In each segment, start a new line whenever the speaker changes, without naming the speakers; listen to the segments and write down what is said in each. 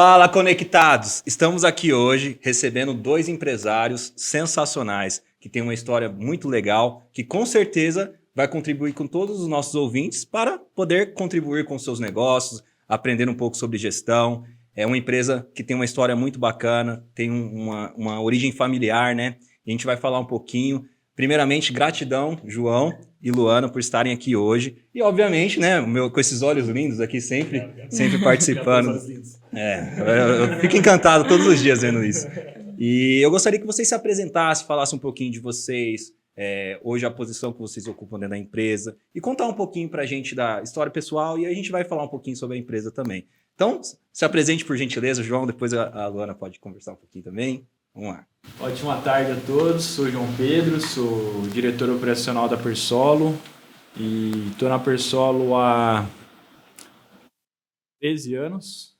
Fala, conectados! Estamos aqui hoje recebendo dois empresários sensacionais que têm uma história muito legal, que com certeza vai contribuir com todos os nossos ouvintes para poder contribuir com seus negócios, aprender um pouco sobre gestão. É uma empresa que tem uma história muito bacana, tem uma origem familiar, né? E a gente vai falar um pouquinho. Primeiramente, gratidão, João e Luana, por estarem aqui hoje. E, obviamente, né, com esses olhos lindos aqui, sempre participando. Eu fico encantado todos os dias vendo isso. E eu gostaria que vocês se apresentassem, falassem um pouquinho de vocês, hoje a posição que vocês ocupam dentro da empresa, e contar um pouquinho para a gente da história pessoal, e a gente vai falar um pouquinho sobre a empresa também. Então, se apresente por gentileza, João, depois a Luana pode conversar um pouquinho também. Vamos lá.
Ótima tarde a todos, sou João Pedro, sou diretor operacional da Persolo e estou na Persolo há 13 anos.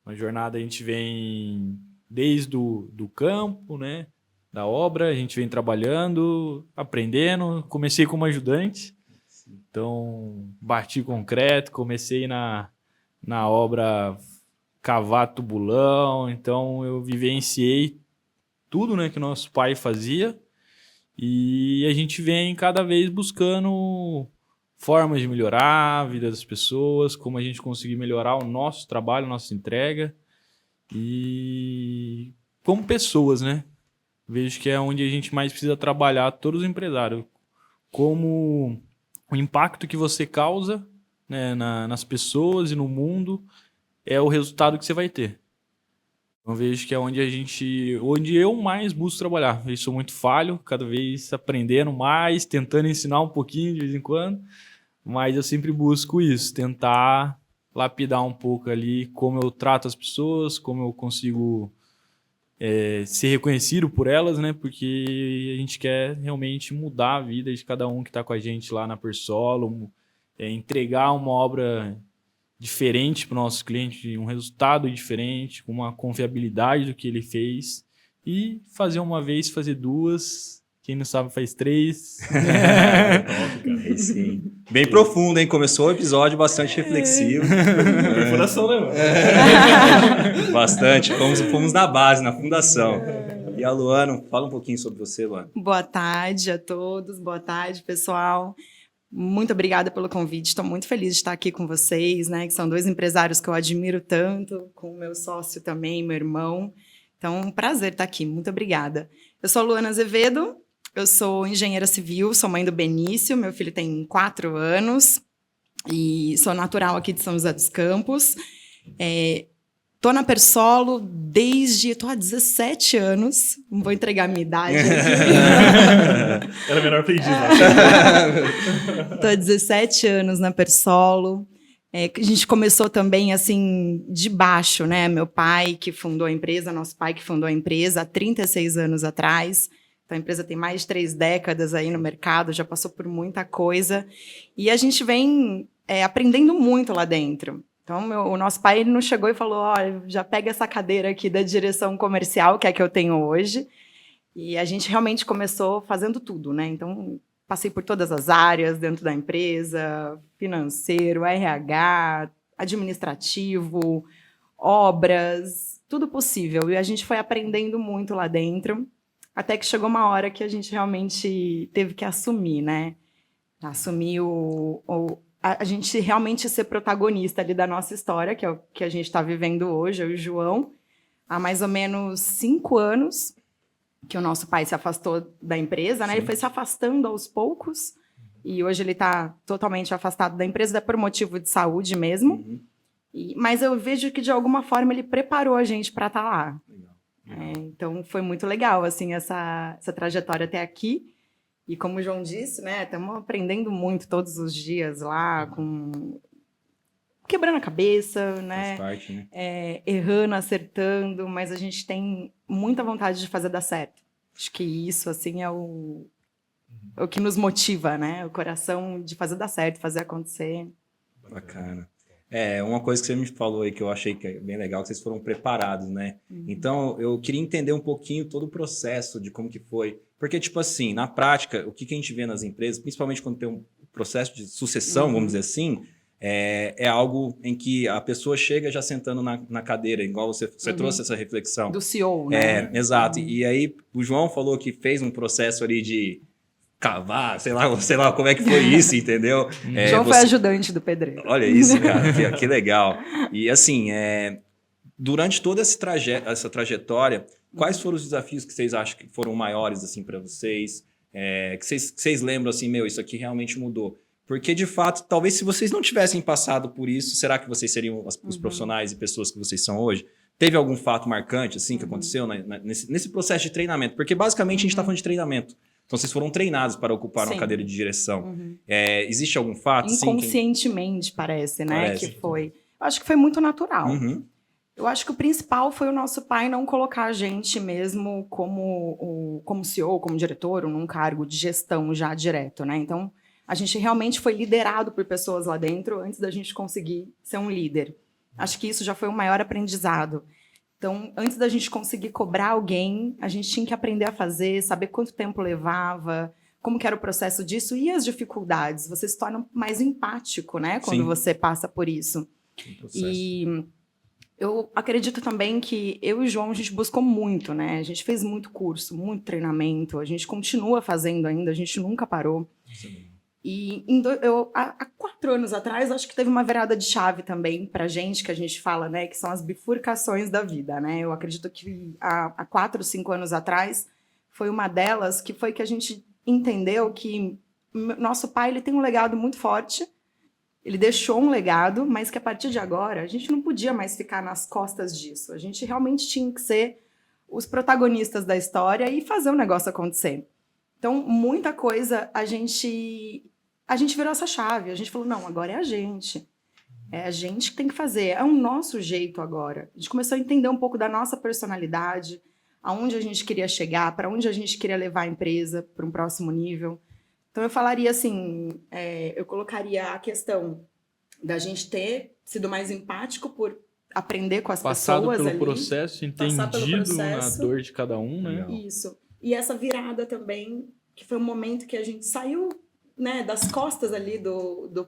Uma jornada a gente vem desde do campo, né, da obra, a gente vem trabalhando, aprendendo. Comecei como ajudante, então bati concreto, comecei na obra cavar tubulão, então eu vivenciei tudo, né, que nosso pai fazia, e a gente vem cada vez buscando formas de melhorar a vida das pessoas, como a gente conseguir melhorar o nosso trabalho, a nossa entrega, e como pessoas, né? Vejo que é onde a gente mais precisa trabalhar, todos os empresários, como o impacto que você causa, né, nas pessoas e no mundo é o resultado que você vai ter. Eu vejo que é onde eu mais busco trabalhar. Eu sou muito falho, cada vez aprendendo mais, tentando ensinar um pouquinho de vez em quando, mas eu sempre busco isso, tentar lapidar um pouco ali como eu trato as pessoas, como eu consigo ser reconhecido por elas, né? Porque a gente quer realmente mudar a vida de cada um que está com a gente lá na Persolo, entregar uma obra diferente para o nosso cliente, um resultado diferente, com uma confiabilidade do que ele fez, e fazer uma vez, fazer duas, quem não sabe faz três.
Sim. Bem profundo, hein? Começou o episódio bastante reflexivo.
Perfuração, né, mano?
Bastante, fomos na base, na fundação. E a Luana, fala um pouquinho sobre você, Luana.
Boa tarde a todos, boa tarde, pessoal. Muito obrigada pelo convite, estou muito feliz de estar aqui com vocês, né? Que são dois empresários que eu admiro tanto, com o meu sócio também, meu irmão. Então, um prazer estar aqui, muito obrigada. Eu sou a Luana Azevedo, eu sou engenheira civil, sou mãe do Benício, meu filho tem 4 anos e sou natural aqui de São José dos Campos. Tô na Persolo tô há 17 anos. Não vou entregar a minha idade aqui.
Era menor aprendiz, né?
Tô há 17 anos na Persolo. A gente começou também, assim, de baixo, né? Meu pai que fundou a empresa, nosso pai que fundou a empresa há 36 anos atrás. Então, a empresa tem mais de 3 décadas aí no mercado, já passou por muita coisa. E a gente vem aprendendo muito lá dentro. Então, o nosso pai ele não chegou e falou, olha, já pega essa cadeira aqui da direção comercial, que é a que eu tenho hoje. E a gente realmente começou fazendo tudo, né? Então, passei por todas as áreas dentro da empresa, financeiro, RH, administrativo, obras, tudo possível. E a gente foi aprendendo muito lá dentro, até que chegou uma hora que a gente realmente teve que assumir, né? Assumir a gente realmente ser protagonista ali da nossa história, que é o que a gente está vivendo hoje, eu e o João, há mais ou menos 5 anos que o nosso pai se afastou da empresa, né? Ele foi se afastando aos poucos, e hoje ele está totalmente afastado da empresa, por motivo de saúde mesmo, mas eu vejo que, de alguma forma, ele preparou a gente para estar lá. Então, foi muito legal, assim, essa trajetória até aqui. E como o João disse, né, estamos aprendendo muito todos os dias lá, quebrando a cabeça, né?
Faz parte, né?
Errando, acertando, mas a gente tem muita vontade de fazer dar certo. Acho que isso, assim, é o que nos motiva, né? O coração de fazer dar certo, fazer acontecer.
Bacana. Uma coisa que você me falou aí que eu achei que é bem legal, que vocês foram preparados, né? Então, eu queria entender um pouquinho todo o processo de como que foi. Porque, tipo assim, na prática, o que a gente vê nas empresas, principalmente quando tem um processo de sucessão, vamos dizer assim, é algo em que a pessoa chega já sentando na cadeira, igual você trouxe essa reflexão.
Do CEO, né?
Exato. E aí o João falou que fez um processo ali de cavar, sei lá como é que foi isso, entendeu?
João foi ajudante do pedreiro.
Olha isso, cara, que legal. E assim, durante toda essa trajetória, quais foram os desafios que vocês acham que foram maiores assim para vocês? Que vocês lembram assim, isso aqui realmente mudou? Porque, de fato, talvez se vocês não tivessem passado por isso, será que vocês seriam os profissionais e pessoas que vocês são hoje? Teve algum fato marcante assim que aconteceu nesse processo de treinamento? Porque, basicamente, a gente está falando de treinamento. Então, vocês foram treinados para ocupar uma cadeira de direção. Existe algum fato?
Inconscientemente, parece, né?
Parece.
Que foi. Eu acho que foi muito natural.
Uhum.
Eu acho que o principal foi o nosso pai não colocar a gente mesmo como CEO, como diretor, ou num cargo de gestão já direto, né? Então, a gente realmente foi liderado por pessoas lá dentro antes da gente conseguir ser um líder. Acho que isso já foi o maior aprendizado. Então, antes da gente conseguir cobrar alguém, a gente tinha que aprender a fazer, saber quanto tempo levava, como que era o processo disso e as dificuldades. Você se torna mais empático, né? Quando você passa por isso. E eu acredito também que eu e o João, a gente buscou muito, né? A gente fez muito curso, muito treinamento, a gente continua fazendo ainda, a gente nunca parou.
Sim.
E há 4 anos atrás, acho que teve uma virada de chave também pra gente, que a gente fala, né? Que são as bifurcações da vida, né? Eu acredito que há 4, 5 anos atrás, foi uma delas que foi que a gente entendeu que nosso pai, ele tem um legado muito forte, ele deixou um legado, mas que a partir de agora, a gente não podia mais ficar nas costas disso. A gente realmente tinha que ser os protagonistas da história e fazer o negócio acontecer. Então, muita coisa, a gente virou essa chave. A gente falou, não, agora é a gente. É a gente que tem que fazer. É o nosso jeito agora. A gente começou a entender um pouco da nossa personalidade, aonde a gente queria chegar, para onde a gente queria levar a empresa para um próximo nível. Então, eu falaria assim, eu colocaria a questão da gente ter sido mais empático por aprender com as pessoas ali.
Passado pelo processo, entendido na dor de cada um, né?
Isso. E essa virada também, que foi um momento que a gente saiu, né, das costas ali do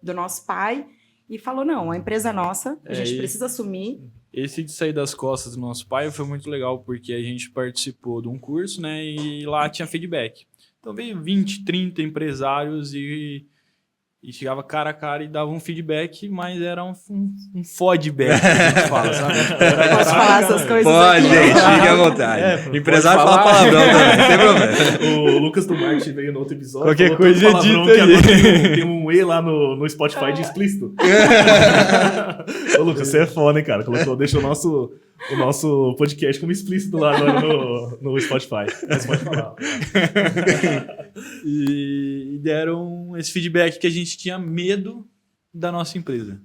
nosso pai e falou, não, a empresa é nossa, a gente precisa assumir.
Esse de sair das costas do nosso pai foi muito legal, porque a gente participou de um curso, né, e lá tinha feedback. Então veio 20, 30 empresários e chegava cara a cara e dava um feedback, mas era um feedback, que a gente fala, sabe?
Pode falar essas coisas
Pode,
aqui.
gente, fique à vontade. Empresário fala palavrão também, não tem problema.
O Lucas do marketing veio no outro episódio.
Qualquer
falou
coisa
tanto palavrão
edita
que
aí.
agora tem um E lá no Spotify de explícito. Ô, Lucas, você é foda, hein, cara? Deixa o nosso podcast como explícito lá no Spotify. Mas pode falar.
E deram esse feedback que a gente tinha medo da nossa empresa.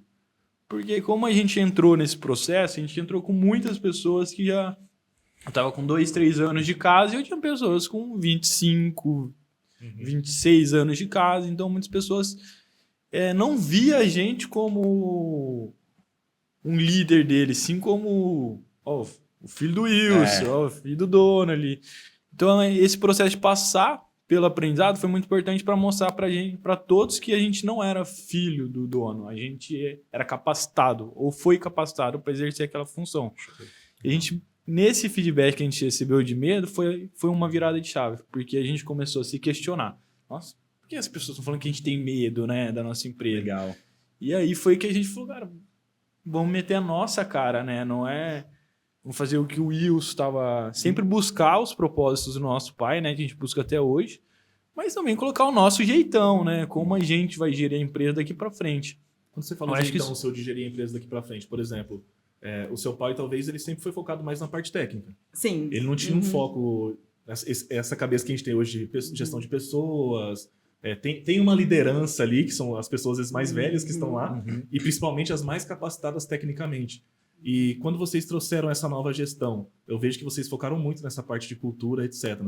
Porque como a gente entrou nesse processo, a gente entrou com muitas pessoas que já estavam com 2, 3 anos de casa e eu tinha pessoas com 25, 26 anos de casa. Então muitas pessoas não via a gente como um líder deles, sim como o filho do Wilson, o filho do dono ali. Então esse processo de passar pelo aprendizado foi muito importante para mostrar para todos que a gente não era filho do dono, a gente era capacitado ou foi capacitado para exercer aquela função. E a gente, nesse feedback que a gente recebeu de medo, foi uma virada de chave, porque a gente começou a se questionar. Nossa, por que as pessoas estão falando que a gente tem medo, né, da nossa empresa?
Legal.
E aí foi que a gente falou, cara, vamos meter a nossa cara, né? Não é... Vamos fazer o que o Wilson estava... Sempre buscar os propósitos do nosso pai, né? Que a gente busca até hoje. Mas também colocar o nosso jeitão, né? Como a gente vai gerir a empresa daqui para frente.
Quando você fala o seu de gerir a empresa daqui pra frente, por exemplo, o seu pai, talvez, ele sempre foi focado mais na parte técnica.
Sim.
Ele não tinha um foco... Essa cabeça que a gente tem hoje de gestão de pessoas... Tem uma liderança ali, que são as pessoas às vezes mais velhas que estão lá, e principalmente as mais capacitadas tecnicamente. E quando vocês trouxeram essa nova gestão, eu vejo que vocês focaram muito nessa parte de cultura, etc.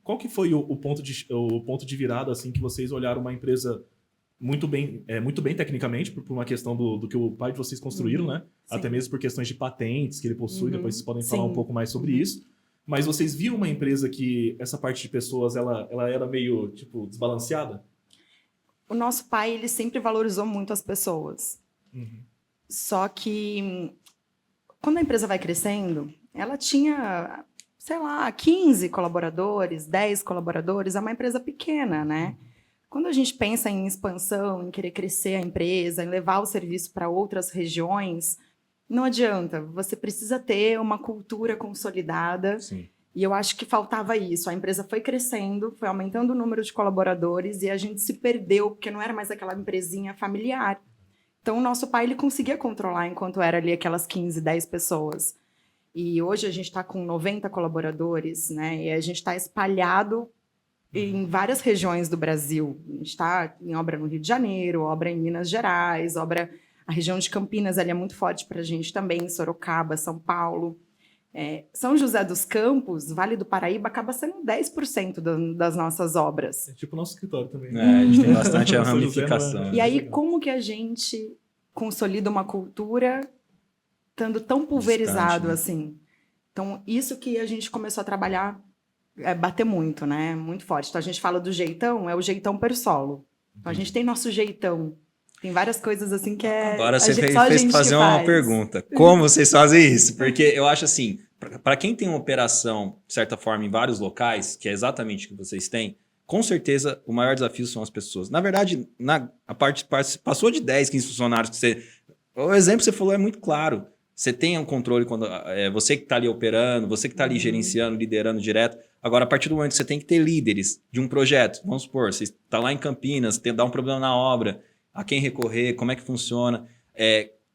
Qual que foi o ponto de virada assim, que vocês olharam uma empresa muito bem tecnicamente, por uma questão do que o pai de vocês construíram, né?
Sim.
Até mesmo por questões de patentes que ele possui, depois vocês podem falar um pouco mais sobre isso. Mas vocês viram uma empresa que essa parte de pessoas ela era meio tipo desbalanceada?
o nosso pai, ele sempre valorizou muito as pessoas.
Uhum.
Só que quando a empresa vai crescendo, ela tinha, sei lá, 15 colaboradores, 10 colaboradores, é uma empresa pequena, né? Quando a gente pensa em expansão, em querer crescer a empresa, em levar o serviço para outras regiões, não adianta, você precisa ter uma cultura consolidada.
Sim.
E eu acho que faltava isso. A empresa foi crescendo, foi aumentando o número de colaboradores e a gente se perdeu, porque não era mais aquela empresinha familiar. Então, o nosso pai ele conseguia controlar enquanto era ali aquelas 15, 10 pessoas. E hoje a gente está com 90 colaboradores, né? E a gente está espalhado em várias regiões do Brasil. A gente está em obra no Rio de Janeiro, obra em Minas Gerais, obra... A região de Campinas ali é muito forte para a gente também, Sorocaba, São Paulo. São José dos Campos, Vale do Paraíba, acaba sendo 10% das nossas obras.
É tipo o nosso escritório também.
A gente tem bastante a
São José
ramificação.
E aí, como que a gente consolida uma cultura estando tão pulverizado
Distante, né?
assim? Então, isso que a gente começou a trabalhar, bater muito, né? Muito forte. Então, a gente fala do jeitão, é o jeitão per solo. Então, a gente tem nosso jeitão. Tem várias coisas assim que
Agora você
só a
fez
gente
fazer
que
uma
faz.
pergunta. Como vocês fazem isso? Porque eu acho assim, para quem tem uma operação, de certa forma, em vários locais, que é exatamente o que vocês têm, com certeza o maior desafio são as pessoas. Na verdade, a parte passou de 10, 15 funcionários que você... O exemplo que você falou é muito claro. Você tem um controle quando você que está ali operando, você que está ali gerenciando, liderando direto. Agora, a partir do momento que você tem que ter líderes de um projeto, vamos supor, você está lá em Campinas, dá um problema na obra, a quem recorrer, como é que funciona.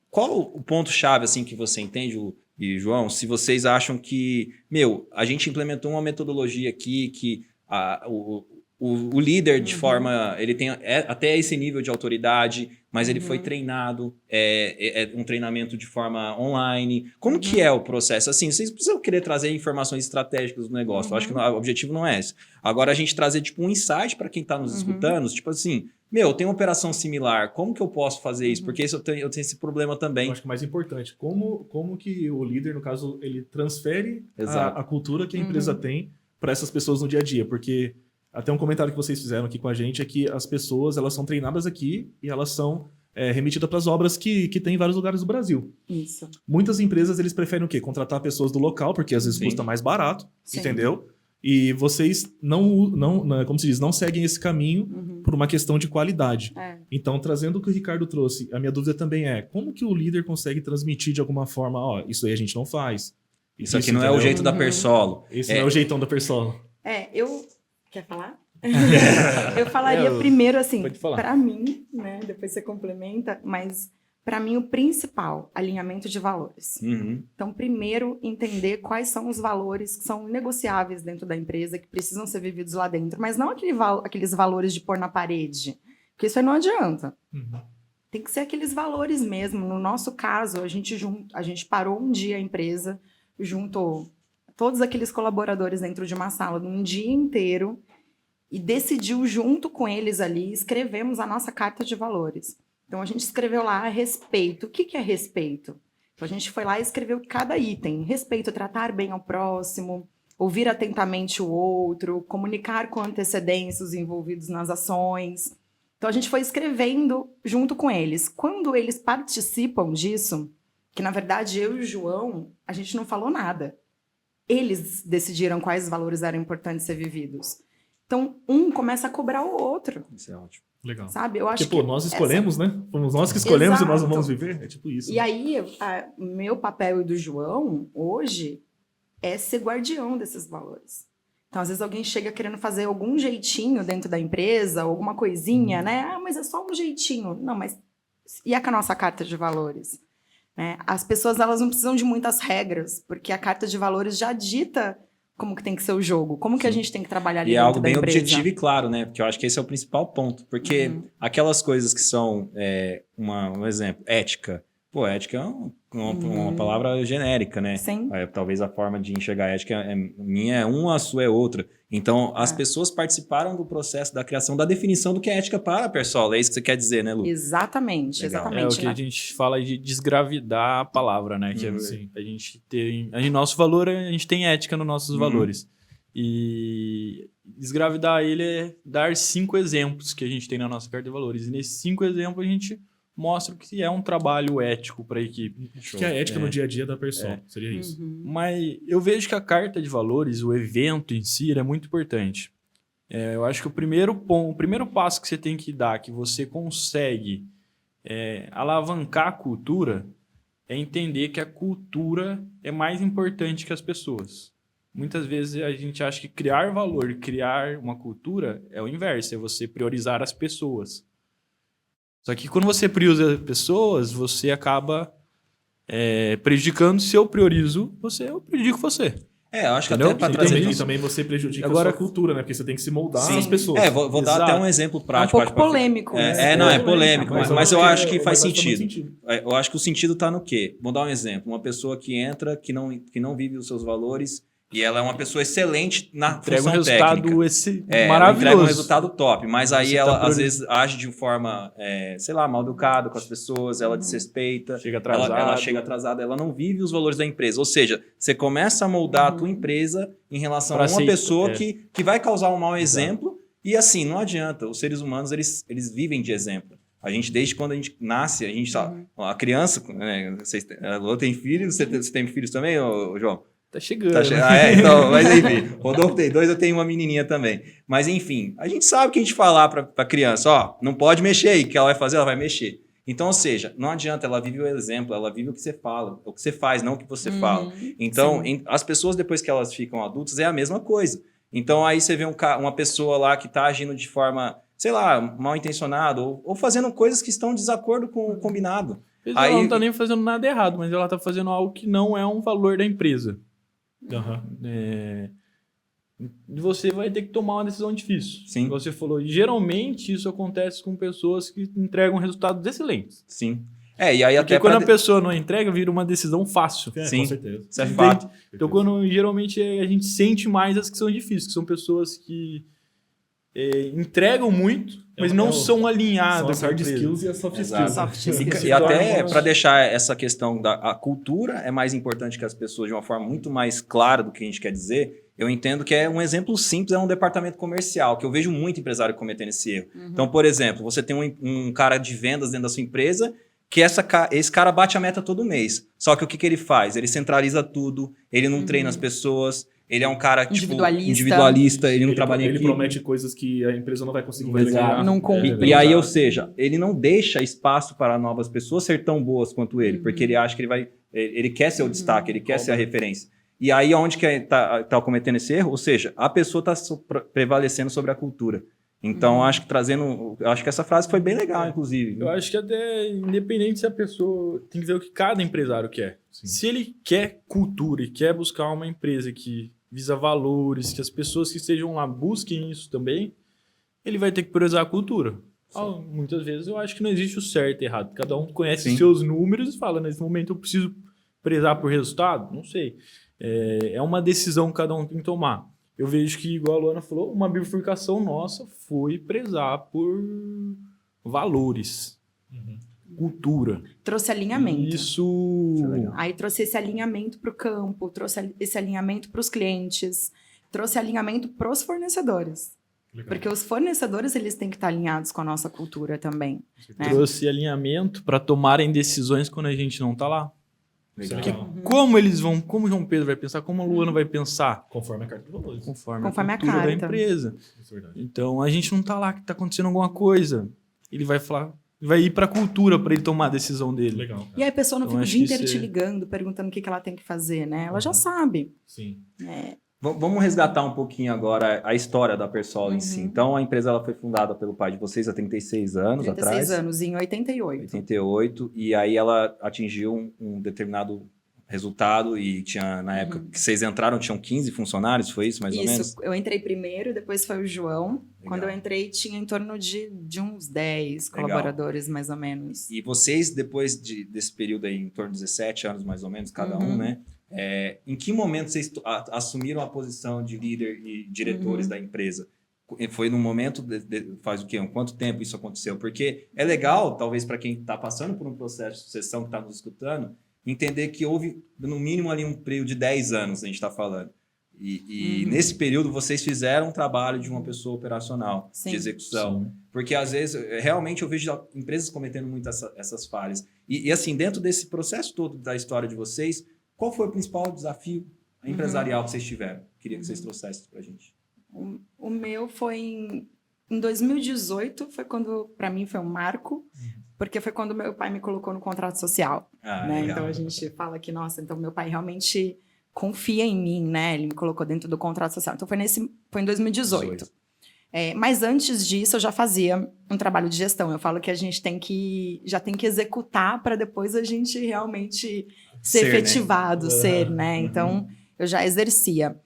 Qual o ponto-chave assim, que você entende, e João, se vocês acham que, a gente implementou uma metodologia aqui que o líder de forma, ele tem até esse nível de autoridade, mas ele foi treinado, um treinamento de forma online. Como que é o processo? Assim, vocês precisam querer trazer informações estratégicas do negócio. Eu acho que o objetivo não é esse. Agora, a gente trazer tipo um insight para quem está nos escutando, tipo assim, eu tenho uma operação similar, como que eu posso fazer isso? Porque eu tenho esse problema também.
Eu acho que o mais importante, como que o líder, no caso, ele transfere a cultura que a empresa tem para essas pessoas no dia a dia? Porque até um comentário que vocês fizeram aqui com a gente é que as pessoas elas são treinadas aqui e elas são remetidas para as obras que tem em vários lugares do Brasil.
Isso.
Muitas empresas eles preferem o quê? Contratar pessoas do local, porque às vezes custa mais barato, entendeu? E vocês como se diz, não seguem esse caminho por uma questão de qualidade. Então, trazendo o que o Ricardo trouxe, a minha dúvida também é, como que o líder consegue transmitir de alguma forma, isso aí a gente não faz.
Isso aqui não é o jeito da Persolo.
Esse não é o jeitão da Persolo.
Quer falar? Eu falaria primeiro assim, para mim, né, depois você complementa, mas para mim o principal, alinhamento de valores. Então, primeiro, entender quais são os valores que são negociáveis dentro da empresa, que precisam ser vividos lá dentro, mas não aqueles valores de pôr na parede, porque isso aí não adianta. Tem que ser aqueles valores mesmo. No nosso caso, a gente parou um dia a empresa, juntou todos aqueles colaboradores dentro de uma sala num dia inteiro e decidiu junto com eles ali, escrevemos a nossa carta de valores. Então, a gente escreveu lá respeito. O que é respeito? Então, a gente foi lá e escreveu cada item. Respeito, tratar bem ao próximo, ouvir atentamente o outro, comunicar com antecedência os envolvidos nas ações. Então, a gente foi escrevendo junto com eles. Quando eles participam disso, que, na verdade, eu e o João, a gente não falou nada. Eles decidiram quais valores eram importantes ser vividos. Então, um começa a cobrar o outro.
Isso é ótimo.
Legal.
Sabe? Eu acho
que nós escolhemos, né? Fomos nós que escolhemos e nós não vamos viver. É tipo isso.
E aí, meu papel e do João, hoje, é ser guardião desses valores. Então, às vezes, alguém chega querendo fazer algum jeitinho dentro da empresa, alguma coisinha, né? Mas é só um jeitinho. Não, mas e a nossa carta de valores? Né? As pessoas, elas não precisam de muitas regras, porque a carta de valores já dita como que tem que ser o jogo, como que a gente tem que trabalhar ali dentro da empresa. E é algo bem
objetivo e claro, né? Porque eu acho que esse é o principal ponto. Porque aquelas coisas que são, um exemplo, ética. Pô, ética é uma palavra genérica, né?
Sim.
Talvez a forma de enxergar a ética minha é uma, a sua é outra. Então, as pessoas participaram do processo da criação, da definição do que é ética para a Persolo. É isso que você quer dizer, né, Lu?
Exatamente,
Legal.
exatamente.
É o que a gente fala de desgravidar a palavra, né? Que a gente tem... nosso valor, a gente tem ética nos nossos valores. E desgravidar ele é dar 5 exemplos que a gente tem na nossa carta de valores. E nesses 5 exemplos a gente mostra que é um trabalho ético para a equipe.
Acho que é a ética no dia a dia da pessoa, seria isso.
Mas eu vejo que a carta de valores, o evento em si, ele é muito importante. Eu acho que o primeiro passo que você tem que dar, que você consegue alavancar a cultura, é entender que a cultura é mais importante que as pessoas. Muitas vezes a gente acha que criar valor, criar uma cultura é o inverso, é você priorizar as pessoas. Só que quando você prioriza as pessoas, você acaba prejudicando. Se eu priorizo você, eu prejudico você.
Eu acho que
Entendeu?
até para
E
trazer...
E também você prejudica
Agora-
a sua cultura, né? Porque você tem que se moldar
Sim.
às pessoas.
Vou dar
Exato.
até um exemplo
É um
prático.
pouco polêmico.
É polêmico, mas eu acho que faz
muito
sentido. Eu acho que o sentido está no quê? Vou dar um exemplo. Uma pessoa que entra, que não vive os seus valores, e ela é uma pessoa excelente na
Entrega um
função
resultado
técnica. Ela
maravilhoso.
entrega um resultado top, mas aí
Você
ela
tá
às vezes age de forma, mal educada com as pessoas, ela desrespeita,
Chega atrasado.
ela chega atrasada, ela não vive os valores da empresa. Ou seja, você começa a moldar a tua empresa em relação
Pra
a uma
ser-
pessoa que vai causar um mau exemplo, e assim, não adianta. Os seres humanos, eles vivem de exemplo. A gente, desde quando a gente nasce, a gente a criança, né, a Lô tem filhos, você tem filhos também, João?
Tá chegando.
Então, mas enfim, Rodolfo tem 2, eu tenho uma menininha também. Mas enfim, a gente sabe o que a gente falar pra criança, não pode mexer aí, o que ela vai fazer, ela vai mexer. Então, ou seja, não adianta, ela vive o exemplo, ela vive o que você fala, o que você faz, não o que você fala. Então, as pessoas, depois que elas ficam adultas, é a mesma coisa. Então, aí você vê uma pessoa lá que tá agindo de forma, mal intencionada, ou fazendo coisas que estão em desacordo com o combinado.
Ela não tá nem fazendo nada errado, mas ela tá fazendo algo que não é um valor da empresa. Você vai ter que tomar uma decisão difícil.
Sim.
Você falou, geralmente isso acontece com pessoas que entregam resultados excelentes.
Sim. E aí
Porque
até
quando a pessoa não entrega, vira uma decisão fácil.
Sim.
Com certeza.
Isso é fato.
Então, quando geralmente a gente sente mais as que são difíceis, que são pessoas que entregam muito, mas não são alinhadas.
São as
com a
hard
empresa.
skills e as soft
Exato.
skills.
Soft skills.
E até para deixar essa questão a cultura é mais importante que as pessoas de uma forma muito mais clara do que a gente quer dizer. Eu entendo que é um exemplo simples, é um departamento comercial, que eu vejo muito empresário cometendo esse erro. Então, por exemplo, você tem um cara de vendas dentro da sua empresa, que esse cara bate a meta todo mês. Só que o que ele faz? Ele centraliza tudo, ele não treina as pessoas, ele é um cara individualista, ele não trabalha em
Ele
equipe.
promete coisas que a empresa não vai conseguir
Exato.
entregar.
Não cumpre.
E aí, ou seja, ele não deixa espaço para novas pessoas ser tão boas quanto ele, porque ele acha que ele quer ser o destaque, ele quer ser a referência. E aí, onde que tá cometendo esse erro? Ou seja, a pessoa está prevalecendo sobre a cultura. Então, acho que essa frase foi bem legal, inclusive.
Eu acho que até, independente se a pessoa... Tem que ver o que cada empresário quer.
Sim.
Se ele quer cultura e quer buscar uma empresa que visa valores, que as pessoas que estejam lá busquem isso também, ele vai ter que priorizar a cultura. Muitas vezes eu acho que não existe o certo e errado. Cada um conhece os seus números e fala, nesse momento eu preciso prezar por resultado? Não sei. É uma decisão que cada um tem que tomar. Eu vejo que, igual a Luana falou, uma bifurcação nossa foi prezar por valores, cultura.
Trouxe alinhamento.
Isso...
Aí trouxe esse alinhamento para o campo, trouxe esse alinhamento para os clientes, trouxe alinhamento para os fornecedores.
Legal.
Porque os fornecedores, eles têm que estar alinhados com a nossa cultura também. Né?
Trouxe alinhamento para tomarem decisões quando a gente não tá lá.
Isso é
Porque
legal.
como eles vão, como o João Pedro vai pensar, como a Luana vai pensar,
Conforme a carta de valores.
conforme
Conforme
a
a
cultura da
carta.
empresa.
Isso é verdade.
Então a gente não tá lá que tá acontecendo alguma coisa. Ele vai falar, vai ir pra cultura para ele tomar a decisão dele.
Legal.
E aí a pessoa não
Então,
fica o
acho
dia
que
inteiro
isso
te ligando, perguntando o que ela tem que fazer, né? Ela já
Uhum.
sabe.
Sim.
Vamos resgatar um pouquinho agora a história da Persol em si. Então, a empresa ela foi fundada pelo pai de vocês há 36 anos
36
atrás.
anos, em 88.
88, e aí ela atingiu um determinado resultado e tinha, na época que vocês entraram, tinham 15 funcionários, foi isso mais ou menos?
Isso, eu entrei primeiro, depois foi o João.
Legal.
Quando eu entrei, tinha em torno de uns 10
Legal.
colaboradores, mais ou menos.
E vocês, depois desse período aí, em torno de 17 anos mais ou menos, cada um, né? Em que momento vocês assumiram a posição de líder e diretores da empresa? Foi no momento, faz o quê? Quanto tempo isso aconteceu? Porque é legal, talvez para quem está passando por um processo de sucessão, que está nos escutando, entender que houve, no mínimo, ali um período de 10 anos, a gente está falando. E nesse período vocês fizeram um trabalho de uma pessoa operacional,
Sim.
de execução.
Sim.
Porque às vezes, realmente eu vejo empresas cometendo muito essas falhas. E assim, dentro desse processo todo da história de vocês, qual foi o principal desafio empresarial que vocês tiveram? Queria que vocês trouxessem para a gente.
O meu foi em 2018, foi quando, para mim, foi um marco, porque foi quando meu pai me colocou no contrato social. Né? Então a gente fala que, nossa, então meu pai realmente confia em mim, né? Ele me colocou dentro do contrato social. Então foi em 2018. Mas antes disso eu já fazia um trabalho de gestão. Eu falo que a gente já tem que executar para depois a gente realmente ser efetivado,
né?
né? Então eu já exercia.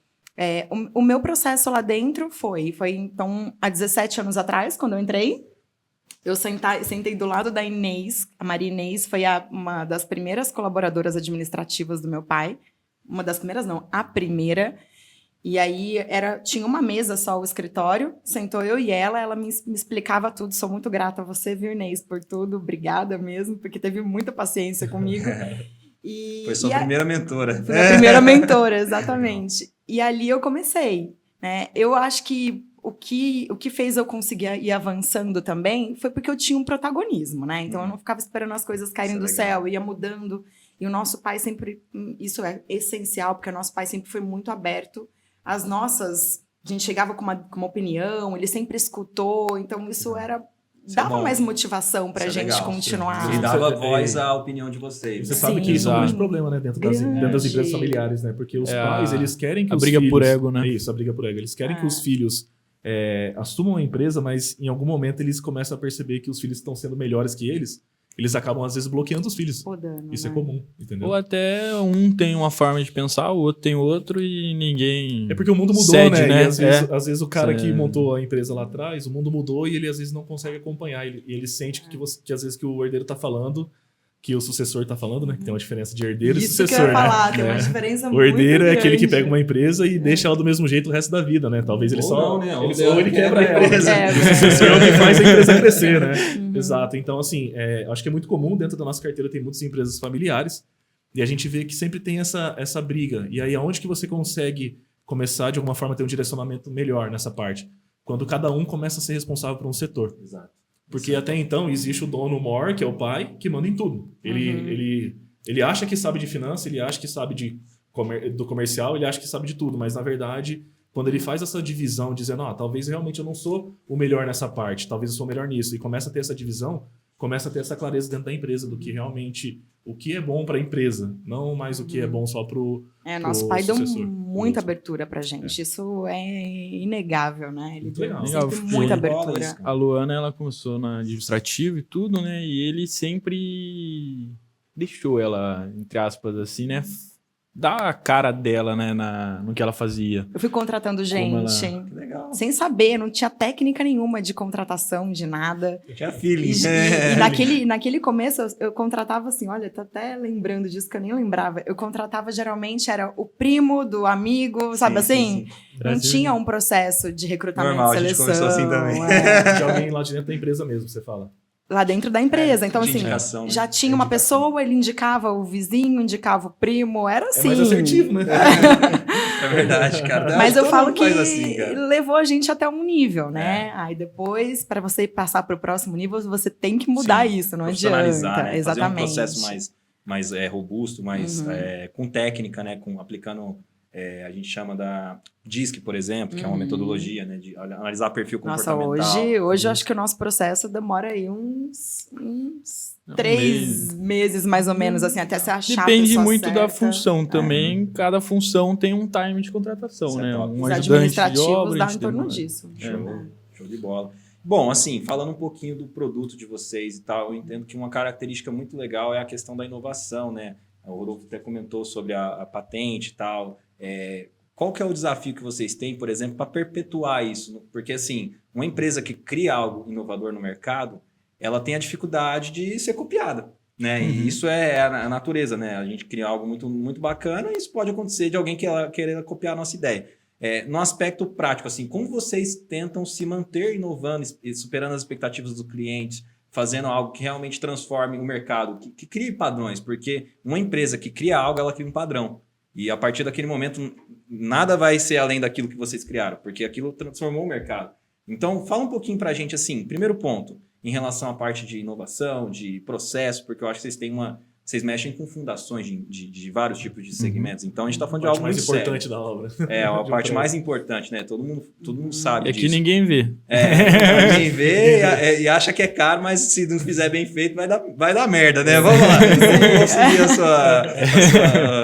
O meu processo lá dentro foi então há 17 anos atrás, quando eu entrei. Eu sentei do lado da Inês. A Maria Inês foi uma das primeiras colaboradoras administrativas do meu pai. Uma das primeiras, não, a primeira. E aí tinha uma mesa só, o escritório. Sentou eu e ela me explicava tudo. Sou muito grata a você, viu, Inês, por tudo. Obrigada mesmo, porque teve muita paciência comigo.
Foi sua primeira mentora.
Foi minha primeira mentora, exatamente. E ali eu comecei, né? Eu acho que o que fez eu conseguir ir avançando também foi porque eu tinha um protagonismo, né? Então eu não ficava esperando as coisas caírem do céu, ia mudando. E o nosso pai sempre, isso é essencial, porque o nosso pai sempre foi muito aberto. A gente chegava com uma opinião, ele sempre escutou, então isso dava mais motivação pra gente continuar.
Ele dava voz à opinião de vocês.
Você sabe que isso é um grande problema, né? Dentro das empresas familiares, né? Porque os pais, eles querem que os filhos...
A briga por ego, né?
Isso, a briga por ego. Eles querem que os filhos assumam a empresa, mas em algum momento eles começam a perceber que os filhos estão sendo melhores que eles acabam, às vezes, bloqueando os filhos.
Podando,
isso
né?
é comum, entendeu?
Ou até um tem uma forma de pensar, o outro tem outro e ninguém...
É porque o mundo mudou,
cede,
né?
né?
E às vezes o cara que montou a empresa lá atrás, o mundo mudou e ele às vezes não consegue acompanhar. Ele sente que às vezes que o herdeiro tá falando, que o sucessor tá falando, né? Que tem uma diferença de herdeiro e sucessor.
Isso que eu ia falar,
né?
tem uma diferença
O
muito
herdeiro é aquele que
grande.
pega uma empresa e deixa ela do mesmo jeito o resto da vida, né? Talvez ele
Ou
só...
não, né?
Ou ele quebra ela.
a empresa.
O sucessor é o que faz a empresa crescer, né? Exato. Então, assim, acho que é muito comum, dentro da nossa carteira tem muitas empresas familiares, e a gente vê que sempre tem essa briga. E aí, aonde que você consegue começar, de alguma forma, a ter um direcionamento melhor nessa parte? Quando cada um começa a ser responsável por um setor.
Exato.
Porque até então, existe o dono maior, que é o pai, que manda em tudo. Ele acha que sabe de finança, ele acha que sabe do comercial, ele acha que sabe de tudo, mas, na verdade... Quando ele faz essa divisão, dizendo, talvez realmente eu não sou o melhor nessa parte, talvez eu sou o melhor nisso, e começa a ter essa divisão, começa a ter essa clareza dentro da empresa do que realmente, o que é bom para a empresa, não mais o que é bom só para o
nosso pai
sucessor.
deu muita abertura pra gente, isso é inegável, né? Ele
Muito
deu
legal.
sempre
Legal,
muita
show de bola
abertura.
isso,
A Luana, ela começou na administrativa e tudo, né? E ele sempre deixou ela, entre aspas, assim, né? Dar a cara dela, né? No que ela fazia.
Eu fui contratando gente,
Que legal.
sem saber, não tinha técnica nenhuma de contratação, de nada.
Eu tinha feeling.
E naquele começo eu contratava assim, olha, tô até lembrando disso que eu nem lembrava. Eu contratava geralmente, era o primo do amigo, sabe assim? Não tinha um processo de recrutamento
Normal,
e
a gente
seleção.
começou assim também.
De alguém lá de dentro da empresa mesmo, você fala.
Lá dentro da empresa. Então,
de
assim,
indicação, né?
já tinha uma pessoa, ele indicava o vizinho, indicava o primo, era assim.
É mais assertivo, né?
É verdade, cara.
Mas eu
Todo
falo
mundo
que
faz assim, cara.
levou a gente até um nível, né? Aí depois, para você passar para o próximo nível, você tem que mudar isso, não
Profissionalizar,
adianta.
né?
Exatamente.
Fazer um processo mais robusto, mais com técnica, né? Aplicando, a gente chama da DISC, por exemplo, que é uma metodologia, né? De analisar perfil
Nossa,
comportamental.
hoje eu acho que o nosso processo demora aí uns
Um
3 meses, mais ou menos, assim, até se achar a
Depende
pessoa
muito da
certa.
função também. Cada função tem um time de contratação,
Isso é
né?
top.
Um
Os
ajudante de
administrativos
obra,
dá em torno disso.
Show de bola. Bom, assim, falando um pouquinho do produto de vocês e tal, eu entendo que uma característica muito legal é a questão da inovação, né? O Rodolfo até comentou sobre a patente e tal. Qual que é o desafio que vocês têm, por exemplo, para perpetuar isso? Porque, assim, uma empresa que cria algo inovador no mercado, ela tem a dificuldade de ser copiada, né? E isso é a natureza, né? A gente cria algo muito, muito bacana e isso pode acontecer de alguém querer copiar a nossa ideia. No aspecto prático, assim, como vocês tentam se manter inovando e superando as expectativas dos clientes, fazendo algo que realmente transforme o mercado, que crie padrões? Porque uma empresa que cria algo, ela cria um padrão. E a partir daquele momento, nada vai ser além daquilo que vocês criaram, porque aquilo transformou o mercado. Então, fala um pouquinho para a gente, assim, primeiro ponto, em relação à parte de inovação, de processo, porque eu acho que vocês mexem com fundações de vários tipos de segmentos. Então, a gente está falando de
A
algo
parte
muito
mais importante
sério.
da obra.
É, a
De um
parte
prédio.
mais importante, né? Todo mundo sabe
É
disso.
que ninguém vê.
Ninguém vê e acha que é caro, mas se não fizer bem feito, vai dar merda, né? Vamos lá. Vamos seguir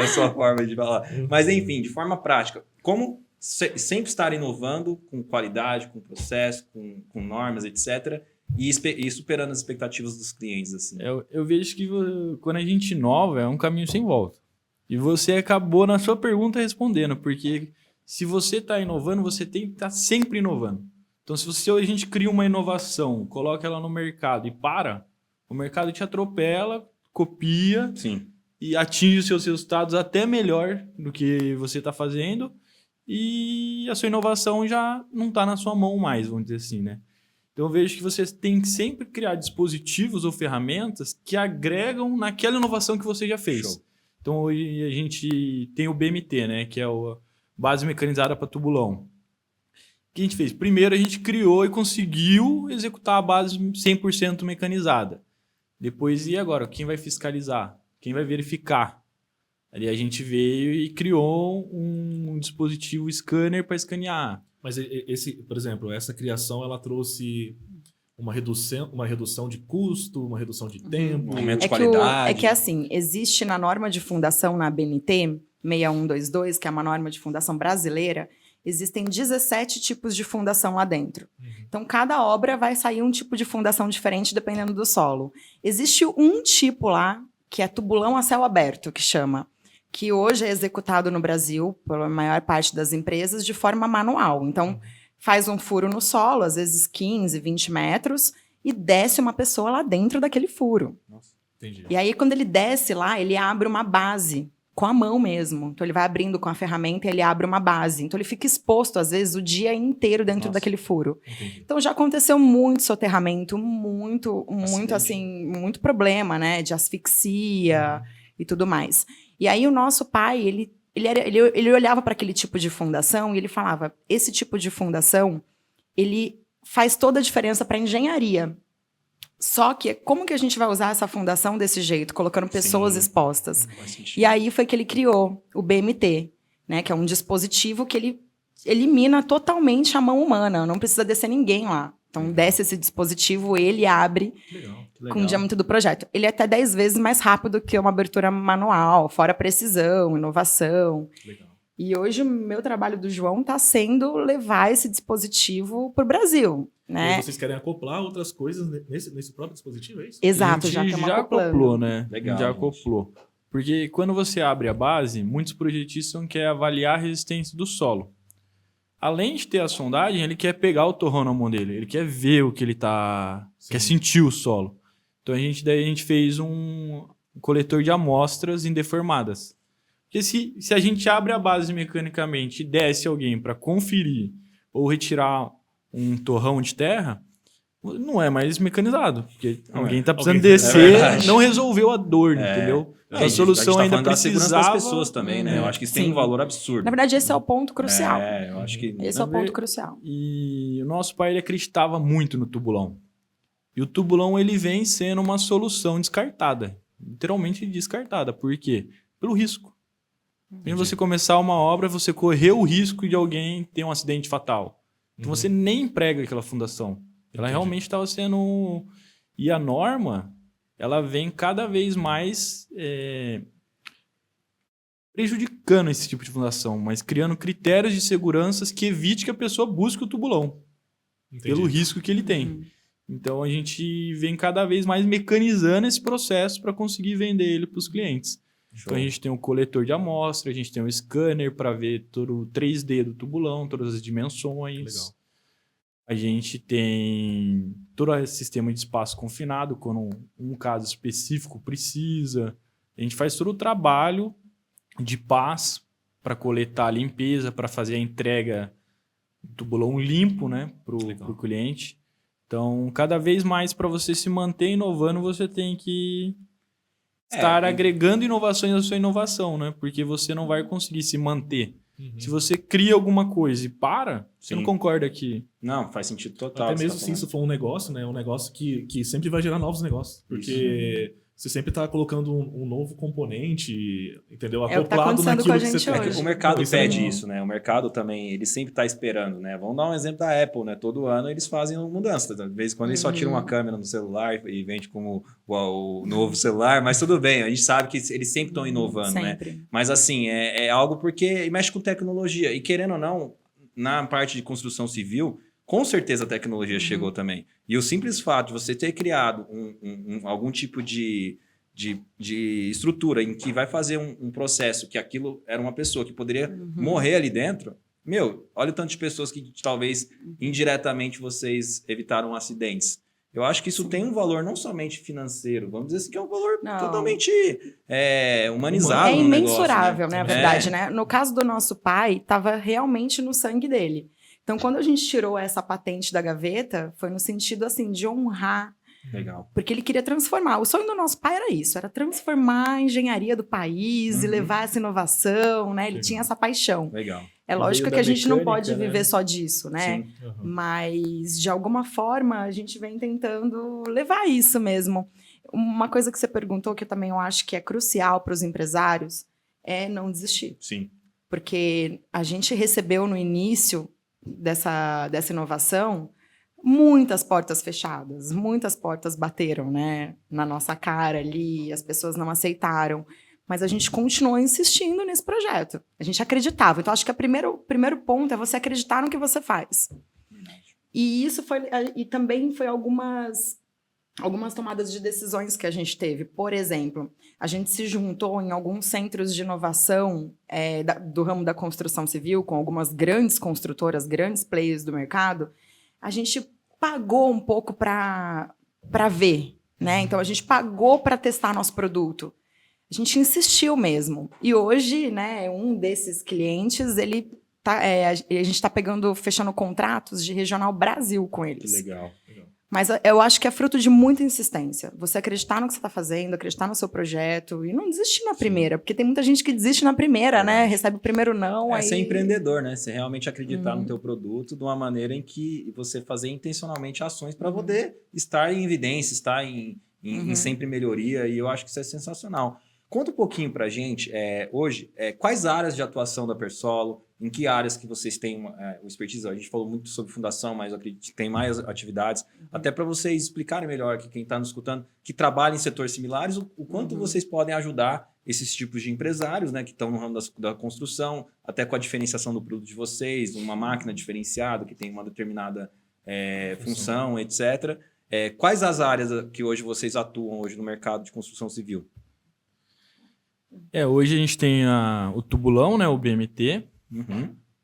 a sua forma de falar. Mas, enfim, de forma prática, como sempre estar inovando com qualidade, com processo, com normas, etc., e superando as expectativas dos clientes, assim.
Eu vejo que quando a gente inova, é um caminho sem volta. E você acabou na sua pergunta respondendo, porque se você está inovando, você tem que estar sempre inovando. Então, se a gente cria uma inovação, coloca ela no mercado e o mercado te atropela, copia
Sim.
e atinge os seus resultados até melhor do que você está fazendo, e a sua inovação já não está na sua mão mais, vamos dizer assim, né? Então eu vejo que você tem que sempre criar dispositivos ou ferramentas que agregam naquela inovação que você já fez.
Show.
Então hoje a gente tem o BMT, né, que é a base mecanizada para tubulão. O que a gente fez? Primeiro a gente criou e conseguiu executar a base 100% mecanizada. Depois, e agora? Quem vai fiscalizar? Quem vai verificar? Ali a gente veio e criou um dispositivo scanner para escanear.
Mas por exemplo, essa criação ela trouxe uma redução de custo, uma redução de tempo.
Aumento de
É
qualidade.
que assim, existe na norma de fundação, na BNT 6122, que é uma norma de fundação brasileira, existem 17 tipos de fundação lá dentro. Então, cada obra vai sair um tipo de fundação diferente dependendo do solo. Existe um tipo lá, que é tubulão a céu aberto, que chama, que hoje é executado no Brasil, pela maior parte das empresas, de forma manual. Então, faz um furo no solo, às vezes 15, 20 metros, e desce uma pessoa lá dentro daquele furo.
Nossa.
Entendi.
E aí, quando ele desce lá, ele abre uma base, com a mão mesmo. Então, ele vai abrindo com a ferramenta e ele abre uma base. Então, ele fica exposto, às vezes, o dia inteiro dentro
Nossa.
daquele furo.
Entendi.
Então, já aconteceu muito soterramento, muito
Acidente.
muito problema, né? De asfixia e tudo mais. E aí, o nosso pai, ele olhava para aquele tipo de fundação e ele falava, esse tipo de fundação, ele faz toda a diferença para a engenharia. Só que, como que a gente vai usar essa fundação desse jeito, colocando pessoas
Sim.
expostas?
Faz sentido.
E aí foi que ele criou o BMT, né? Que é um dispositivo que ele elimina totalmente a mão humana, não precisa descer ninguém lá. Então, desce esse dispositivo, ele abre
Legal.
com o diâmetro do projeto. Ele é até 10 vezes mais rápido que uma abertura manual, fora precisão, inovação.
Legal.
E hoje o meu trabalho do João está sendo levar esse dispositivo para o Brasil,
E
né?
vocês querem acoplar outras coisas nesse próprio dispositivo, é isso?
Exato,
A
já
gente
estamos
já
acoplando.
acoplou, né?
Legal,
Já
gente.
acoplou. Porque quando você abre a base, muitos projetistas querem avaliar a resistência do solo. Além de ter a sondagem, ele quer pegar o torrão na mão dele. Ele quer ver o que ele tá...
Sim.
Quer sentir o solo. Então, daí a gente fez um coletor de amostras indeformadas. Porque se a gente abre a base mecanicamente e desce alguém para conferir ou retirar um torrão de terra, não é mais mecanizado. Porque
Não
alguém
é.
está precisando
Alguém- é
descer,
verdade.
não resolveu a dor,
É.
entendeu?
Não,
A solução
tá
ainda
falando da segurança das
precisava...
pessoas também, né? Eu acho que isso tem
Sim.
um valor absurdo.
Na verdade, esse é o ponto crucial.
É, eu acho que...
Esse é o
Na
ponto
ver-
crucial.
E o nosso pai ele acreditava muito no tubulão. E o tubulão ele vem sendo uma solução descartada. Literalmente descartada. Por quê? Pelo risco. Em você começar uma obra, você correu o risco de alguém ter um acidente fatal. Então você nem emprega aquela fundação. Ela
Entendi.
realmente estava sendo... E a norma, ela vem cada vez mais prejudicando esse tipo de fundação, mas criando critérios de segurança que evite que a pessoa busque o tubulão,
Entendi.
pelo risco que ele tem. Então a gente vem cada vez mais mecanizando esse processo para conseguir vender ele para os clientes. Então a gente tem um coletor de amostra, a gente tem um scanner para ver todo o 3D do tubulão, todas as dimensões.
Legal.
A gente tem todo esse sistema de espaço confinado, quando um caso específico precisa. A gente faz todo o trabalho de paz para coletar a limpeza, para fazer a entrega do tubulão limpo, né, para
Legal.
o cliente. Então, cada vez mais para você se manter inovando, você tem que estar agregando inovações à sua inovação, né? Porque você não vai conseguir se manter. Se você cria alguma coisa e para, você não concorda que...
Não, faz sentido total.
Até mesmo se isso for um negócio, né? É um negócio que sempre vai gerar novos negócios. Porque você sempre está colocando um novo componente, entendeu?
É o que tá
Acoplado
acontecendo
naquilo
com a
que você
gente
tem.
hoje.
O mercado
Isso é
pede
legal.
isso, né? O mercado também, ele sempre está esperando, né? Vamos dar um exemplo da Apple, né? Todo ano eles fazem uma mudança. De vez em quando eles só tiram uma câmera no celular e vende como o novo celular, mas tudo bem, a gente sabe que eles sempre estão inovando, né?
Sempre.
Mas assim, é algo porque mexe com tecnologia. E querendo ou não, na parte de construção civil, com certeza a tecnologia chegou também. E o simples fato de você ter criado algum tipo de estrutura em que vai fazer um processo que aquilo era uma pessoa que poderia morrer ali dentro, meu, olha o tanto de pessoas que talvez indiretamente vocês evitaram acidentes. Eu acho que isso tem um valor não somente financeiro, vamos dizer assim, que é um valor totalmente humanizado.
É
no
imensurável,
negócio,
né? A verdade, né? No caso do nosso pai, estava realmente no sangue dele. Então, quando a gente tirou essa patente da gaveta, foi no sentido, assim, de honrar.
Legal.
Porque ele queria transformar. O sonho do nosso pai era isso, era transformar a engenharia do país e levar essa inovação, né? Ele tinha essa paixão.
Legal.
É lógico que a gente não pode viver só disso, né?
Sim.
Mas, de alguma forma, a gente vem tentando levar isso mesmo. Uma coisa que você perguntou, que eu também eu acho que é crucial para os empresários, é não desistir.
Sim.
Porque a gente recebeu no início dessa inovação muitas portas fechadas, muitas portas bateram, né, na nossa cara ali, as pessoas não aceitaram, mas a gente continuou insistindo nesse projeto. A gente acreditava. Então, acho que o primeiro ponto é você acreditar no que você faz. E isso foi, e também foi algumas tomadas de decisões que a gente teve. Por exemplo, a gente se juntou em alguns centros de inovação do ramo da construção civil, com algumas grandes construtoras, grandes players do mercado. A gente pagou um pouco para ver, né? Então, a gente pagou para testar nosso produto. A gente insistiu mesmo. E hoje, né, um desses clientes, a gente está fechando contratos de Regional Brasil com eles.
Que legal.
Mas eu acho que é fruto de muita insistência. Você acreditar no que você está fazendo, acreditar no seu projeto e não desistir na primeira. Porque tem muita gente que desiste na primeira, né? Recebe o primeiro não. Aí...
ser empreendedor, né? Você realmente acreditar no teu produto de uma maneira em que você fazer intencionalmente ações para poder estar em evidência, estar em sempre melhoria. E eu acho que isso é sensacional. Conta um pouquinho para a gente, hoje, quais áreas de atuação da Persolo, em que áreas que vocês têm o expertise? A gente falou muito sobre fundação, mas eu acredito que tem mais atividades. Até para vocês explicarem melhor aqui, quem está nos escutando, que trabalha em setores similares, o quanto vocês podem ajudar esses tipos de empresários, né, que estão no ramo da construção, até com a diferenciação do produto de vocês, uma máquina diferenciada que tem uma determinada função, etc. Quais as áreas que hoje vocês atuam hoje no mercado de construção civil?
Hoje a gente tem o tubulão, né, o BMT,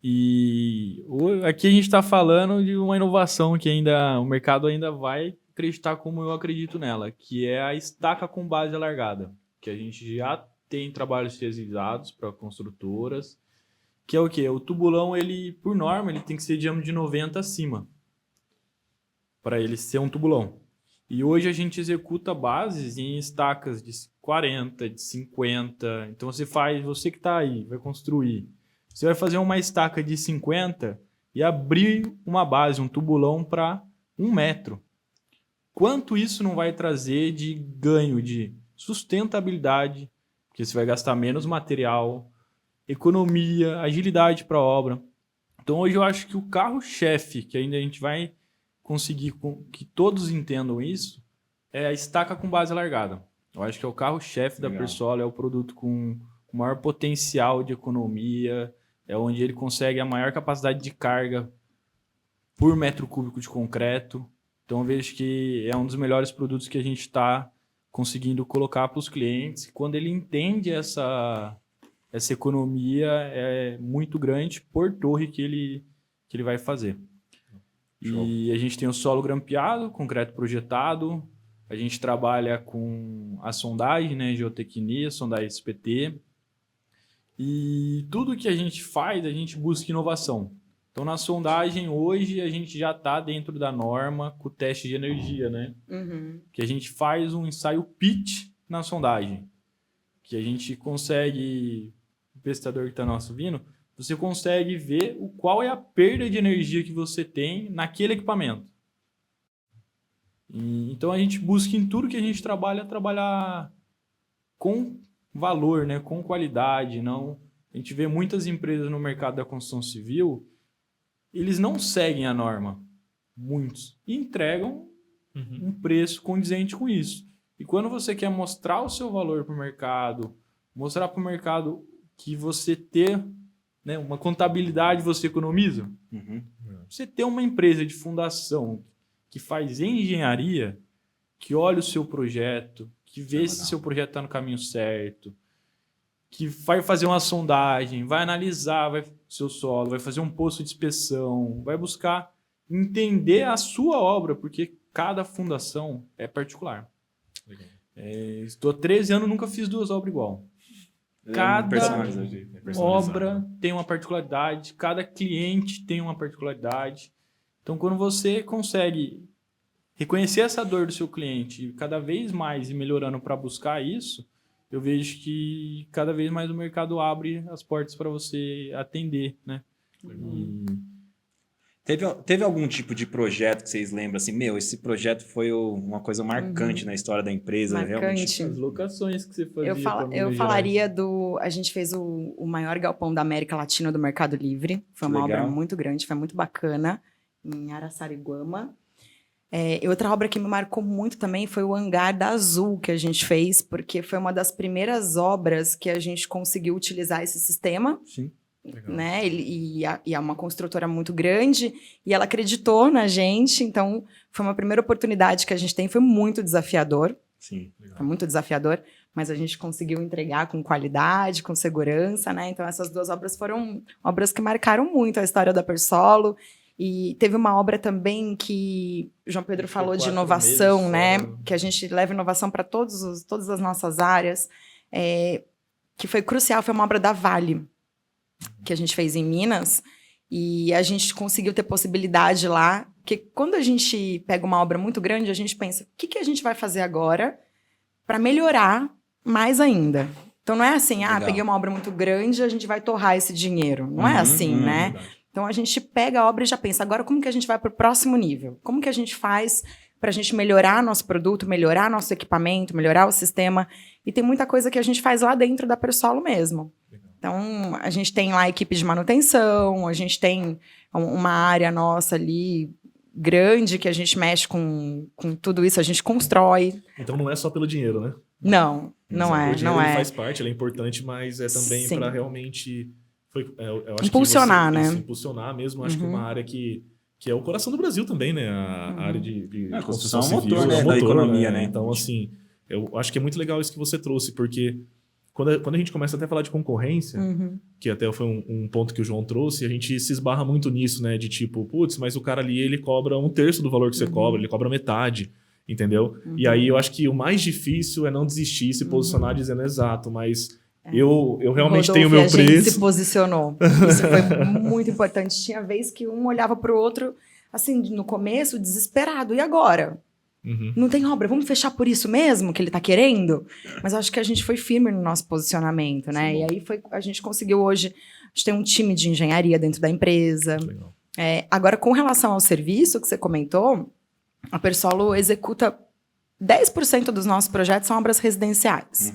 e aqui a gente está falando de uma inovação que o mercado ainda vai acreditar como eu acredito nela, que é a estaca com base alargada, que a gente já tem trabalhos realizados para construtoras, que é o quê? O tubulão, por norma, ele tem que ser de diâmetro de 90 acima, para ele ser um tubulão. E hoje a gente executa bases em estacas de 40, de 50. Então você que está aí, vai construir. Você vai fazer uma estaca de 50 e abrir uma base, um tubulão para 1 metro. Quanto isso não vai trazer de ganho de sustentabilidade, porque você vai gastar menos material, economia, agilidade para a obra. Então hoje eu acho que o carro-chefe, que ainda a gente vai conseguir que todos entendam isso, é a estaca com base alargada. Eu acho que é o carro-chefe da Persolo, é o produto com o maior potencial de economia, é onde ele consegue a maior capacidade de carga por metro cúbico de concreto. Então eu vejo que é um dos melhores produtos que a gente está conseguindo colocar para os clientes. Quando ele entende essa economia, é muito grande por torre que ele vai fazer. Show. E a gente tem o solo grampeado, concreto projetado, a gente trabalha com a sondagem, né, geotecnia, sondagem SPT, e tudo que a gente faz, a gente busca inovação. Então, na sondagem, hoje, a gente já está dentro da norma com o teste de energia, né? Que a gente faz um ensaio pitch na sondagem. que a gente consegue, o prestador que está nosso ouvindo, você consegue ver qual é a perda de energia que você tem naquele equipamento. Então a gente busca em tudo que a gente trabalhar com valor, né? Com qualidade. Não, a gente vê muitas empresas no mercado da construção civil, eles não seguem a norma, muitos, e entregam um preço condizente com isso. E quando você quer mostrar o seu valor para o mercado, mostrar para o mercado que você ter, né, uma contabilidade você economiza, você ter uma empresa de fundação que faz engenharia, que olha o seu projeto, que vê se seu projeto está no caminho certo, que vai fazer uma sondagem, vai analisar o seu solo, vai fazer um poço de inspeção, vai buscar entender a sua obra, porque cada fundação é particular. Estou há 13 anos, nunca fiz 2 obras igual. Cada obra tem uma particularidade, cada cliente tem uma particularidade. Então, quando você consegue reconhecer essa dor do seu cliente e cada vez mais ir melhorando para buscar isso, eu vejo que cada vez mais o mercado abre as portas para você atender, né?
Teve algum tipo de projeto que vocês lembram assim, esse projeto foi uma coisa marcante na história da empresa?
Marcante.
As locações que você fazia.
Eu falaria a gente fez o maior galpão da América Latina do Mercado Livre. Foi uma obra muito grande, foi muito bacana, em Araçariguama. Outra obra que me marcou muito também foi o hangar da Azul que a gente fez, porque foi uma das primeiras obras que a gente conseguiu utilizar esse sistema.
Sim.
Né? E é uma construtora muito grande e ela acreditou na gente, então foi uma primeira oportunidade que a gente tem, foi muito desafiador.
Sim,
foi muito desafiador, mas a gente conseguiu entregar com qualidade, com segurança, né? Então essas 2 obras foram obras que marcaram muito a história da Persolo. E teve uma obra também que o João Pedro falou de inovação, né? Que a gente leva inovação para todas as nossas áreas, que foi crucial, foi uma obra da Vale, que a gente fez em Minas, e a gente conseguiu ter possibilidade lá, porque quando a gente pega uma obra muito grande, a gente pensa, o que a gente vai fazer agora para melhorar mais ainda? Então não é assim, peguei uma obra muito grande, a gente vai torrar esse dinheiro. Não é assim, né? Verdade. Então a gente pega a obra e já pensa, agora como que a gente vai para o próximo nível? Como que a gente faz para a gente melhorar nosso produto, melhorar nosso equipamento, melhorar o sistema? E tem muita coisa que a gente faz lá dentro da Persolo mesmo. Então, a gente tem lá a equipe de manutenção, a gente tem uma área nossa ali grande que a gente mexe com tudo isso, a gente constrói.
Então não é só pelo dinheiro, né?
Não é.
O dinheiro ele faz parte, ele é importante, mas é também para realmente eu acho
impulsionar,
que
né?
Impulsionar mesmo, acho que é uma área que é o coração do Brasil também, né? A área de construção
civil,
motor, né?
Da economia, né?
Então, assim, eu acho que é muito legal isso que você trouxe, porque quando a gente começa até a falar de concorrência, que até foi um ponto que o João trouxe, a gente se esbarra muito nisso, né? De tipo, putz, mas o cara ali, ele cobra 1/3 do valor que você cobra, ele cobra metade, entendeu? E aí eu acho que o mais difícil é não desistir, se posicionar dizendo exato, mas eu realmente
Rodolfo,
tenho o meu preço.
A gente se posicionou. Isso foi muito importante. Tinha vez que um olhava para o outro, assim, no começo, desesperado. E agora? Não tem obra, vamos fechar por isso mesmo que ele está querendo? Mas eu acho que a gente foi firme no nosso posicionamento, né? Sim. E aí a gente conseguiu hoje, a gente tem um time de engenharia dentro da empresa. Legal. Agora, com relação ao serviço que você comentou, a Persolo executa 10% dos nossos projetos são obras residenciais.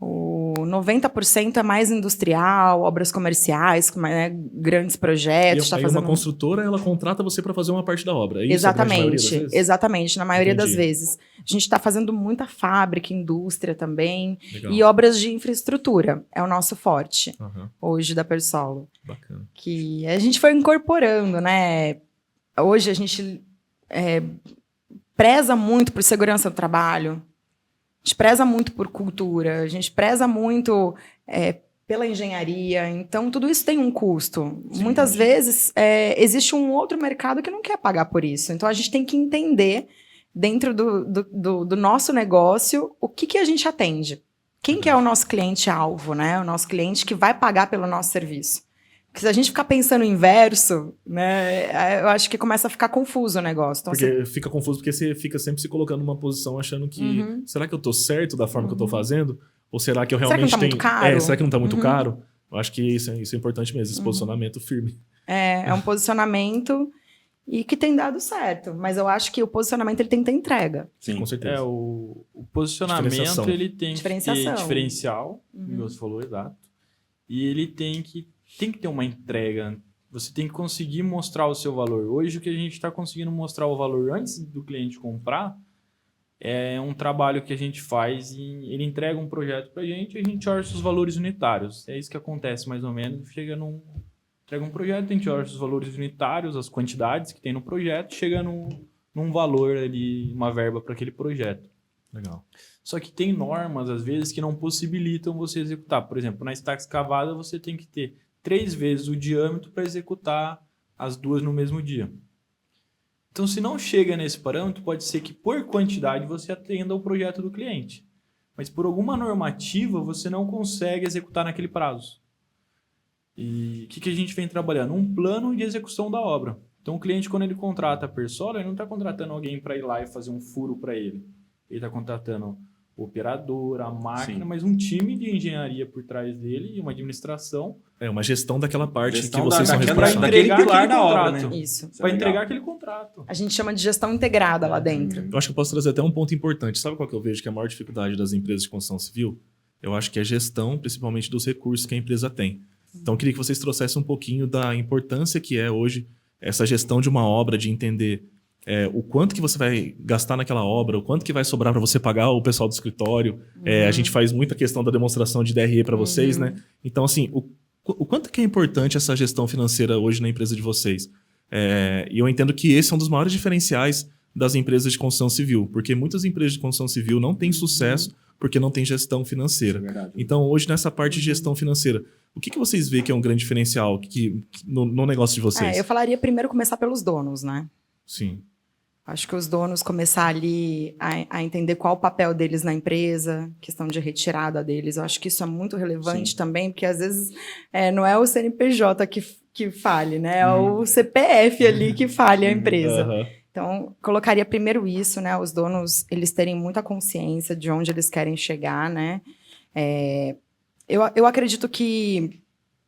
O 90% é mais industrial, obras comerciais, né, grandes projetos.
E aí uma construtora, ela contrata você para fazer uma parte da obra, é isso?
Exatamente, na maioria das vezes. A gente está fazendo muita fábrica, indústria também. Legal. E obras de infraestrutura, é o nosso forte, hoje da Persolo. Bacana. Que a gente foi incorporando, né? Hoje a gente preza muito por segurança do trabalho. A gente preza muito por cultura, a gente preza muito pela engenharia, então tudo isso tem um custo. Sim, muitas vezes existe um outro mercado que não quer pagar por isso, então a gente tem que entender dentro do nosso negócio o que a gente atende. Quem que é o nosso cliente-alvo, né? O nosso cliente que vai pagar pelo nosso serviço. Porque se a gente ficar pensando o inverso, né, eu acho que começa a ficar confuso o negócio. Então,
porque fica confuso porque você fica sempre se colocando numa posição achando que será que eu tô certo da forma que eu tô fazendo? Ou será que eu
Será que
realmente
não tá
tenho...
muito caro?
Será que não tá muito caro? Eu acho que isso é importante mesmo, esse posicionamento firme.
É um posicionamento e que tem dado certo. Mas eu acho que o posicionamento ele tem que ter entrega.
Sim.
Com certeza.
O posicionamento
Diferenciação.
ele tem que ter
Diferenciação.
diferencial, como você falou, exato. E ele tem que ter uma entrega. Você tem que conseguir mostrar o seu valor. Hoje o que a gente está conseguindo mostrar o valor antes do cliente comprar é um trabalho que a gente faz e ele entrega um projeto para a gente orça os valores unitários. É isso que acontece mais ou menos. Entrega um projeto, a gente orça os valores unitários, as quantidades que tem no projeto, chega num valor ali, uma verba para aquele projeto.
Legal.
Só que tem normas, às vezes, que não possibilitam você executar. Por exemplo, na estaca escavada, você tem que ter 3 vezes o diâmetro para executar as 2 no mesmo dia. Então, se não chega nesse parâmetro, pode ser que, por quantidade, você atenda o projeto do cliente. Mas, por alguma normativa, você não consegue executar naquele prazo. E o que a gente vem trabalhando? Um plano de execução da obra. Então, o cliente, quando ele contrata a Persolo, ele não está contratando alguém para ir lá e fazer um furo para ele. Ele está contratando o operador, a máquina,
Sim.
mas um time de engenharia por trás dele e uma administração
Uma gestão daquela parte
Gestão
que vocês são
daquela-
responsáveis.
daquele
entregar
pilar
aquele
da obra,
contrato.
né?
Isso.
Isso é
para
legal.
entregar aquele contrato.
A gente chama de gestão integrada lá dentro.
Eu acho que eu posso trazer até um ponto importante. Sabe qual que eu vejo que é a maior dificuldade das empresas de construção civil? Eu acho que é a gestão, principalmente dos recursos que a empresa tem. Então, eu queria que vocês trouxessem um pouquinho da importância que é hoje essa gestão de uma obra, de entender o quanto que você vai gastar naquela obra, o quanto que vai sobrar para você pagar o pessoal do escritório. A gente faz muita questão da demonstração de DRE para vocês, né? Então, assim, o quanto que é importante essa gestão financeira hoje na empresa de vocês? E eu entendo que esse é um dos maiores diferenciais das empresas de construção civil, porque muitas empresas de construção civil não têm sucesso porque não tem gestão financeira.
Isso é verdade.
Então, hoje, nessa parte de gestão financeira, o que vocês veem que é um grande diferencial no negócio de vocês?
Eu falaria primeiro começar pelos donos, né?
Sim.
Acho que os donos começar ali a entender qual o papel deles na empresa, questão de retirada deles. Eu acho que isso é muito relevante
Sim.
também, porque às vezes não é o CNPJ que fale, né? É o CPF ali que fale a empresa.
Aham.
Então, colocaria primeiro isso, né? Os donos, eles terem muita consciência de onde eles querem chegar, né? Eu acredito que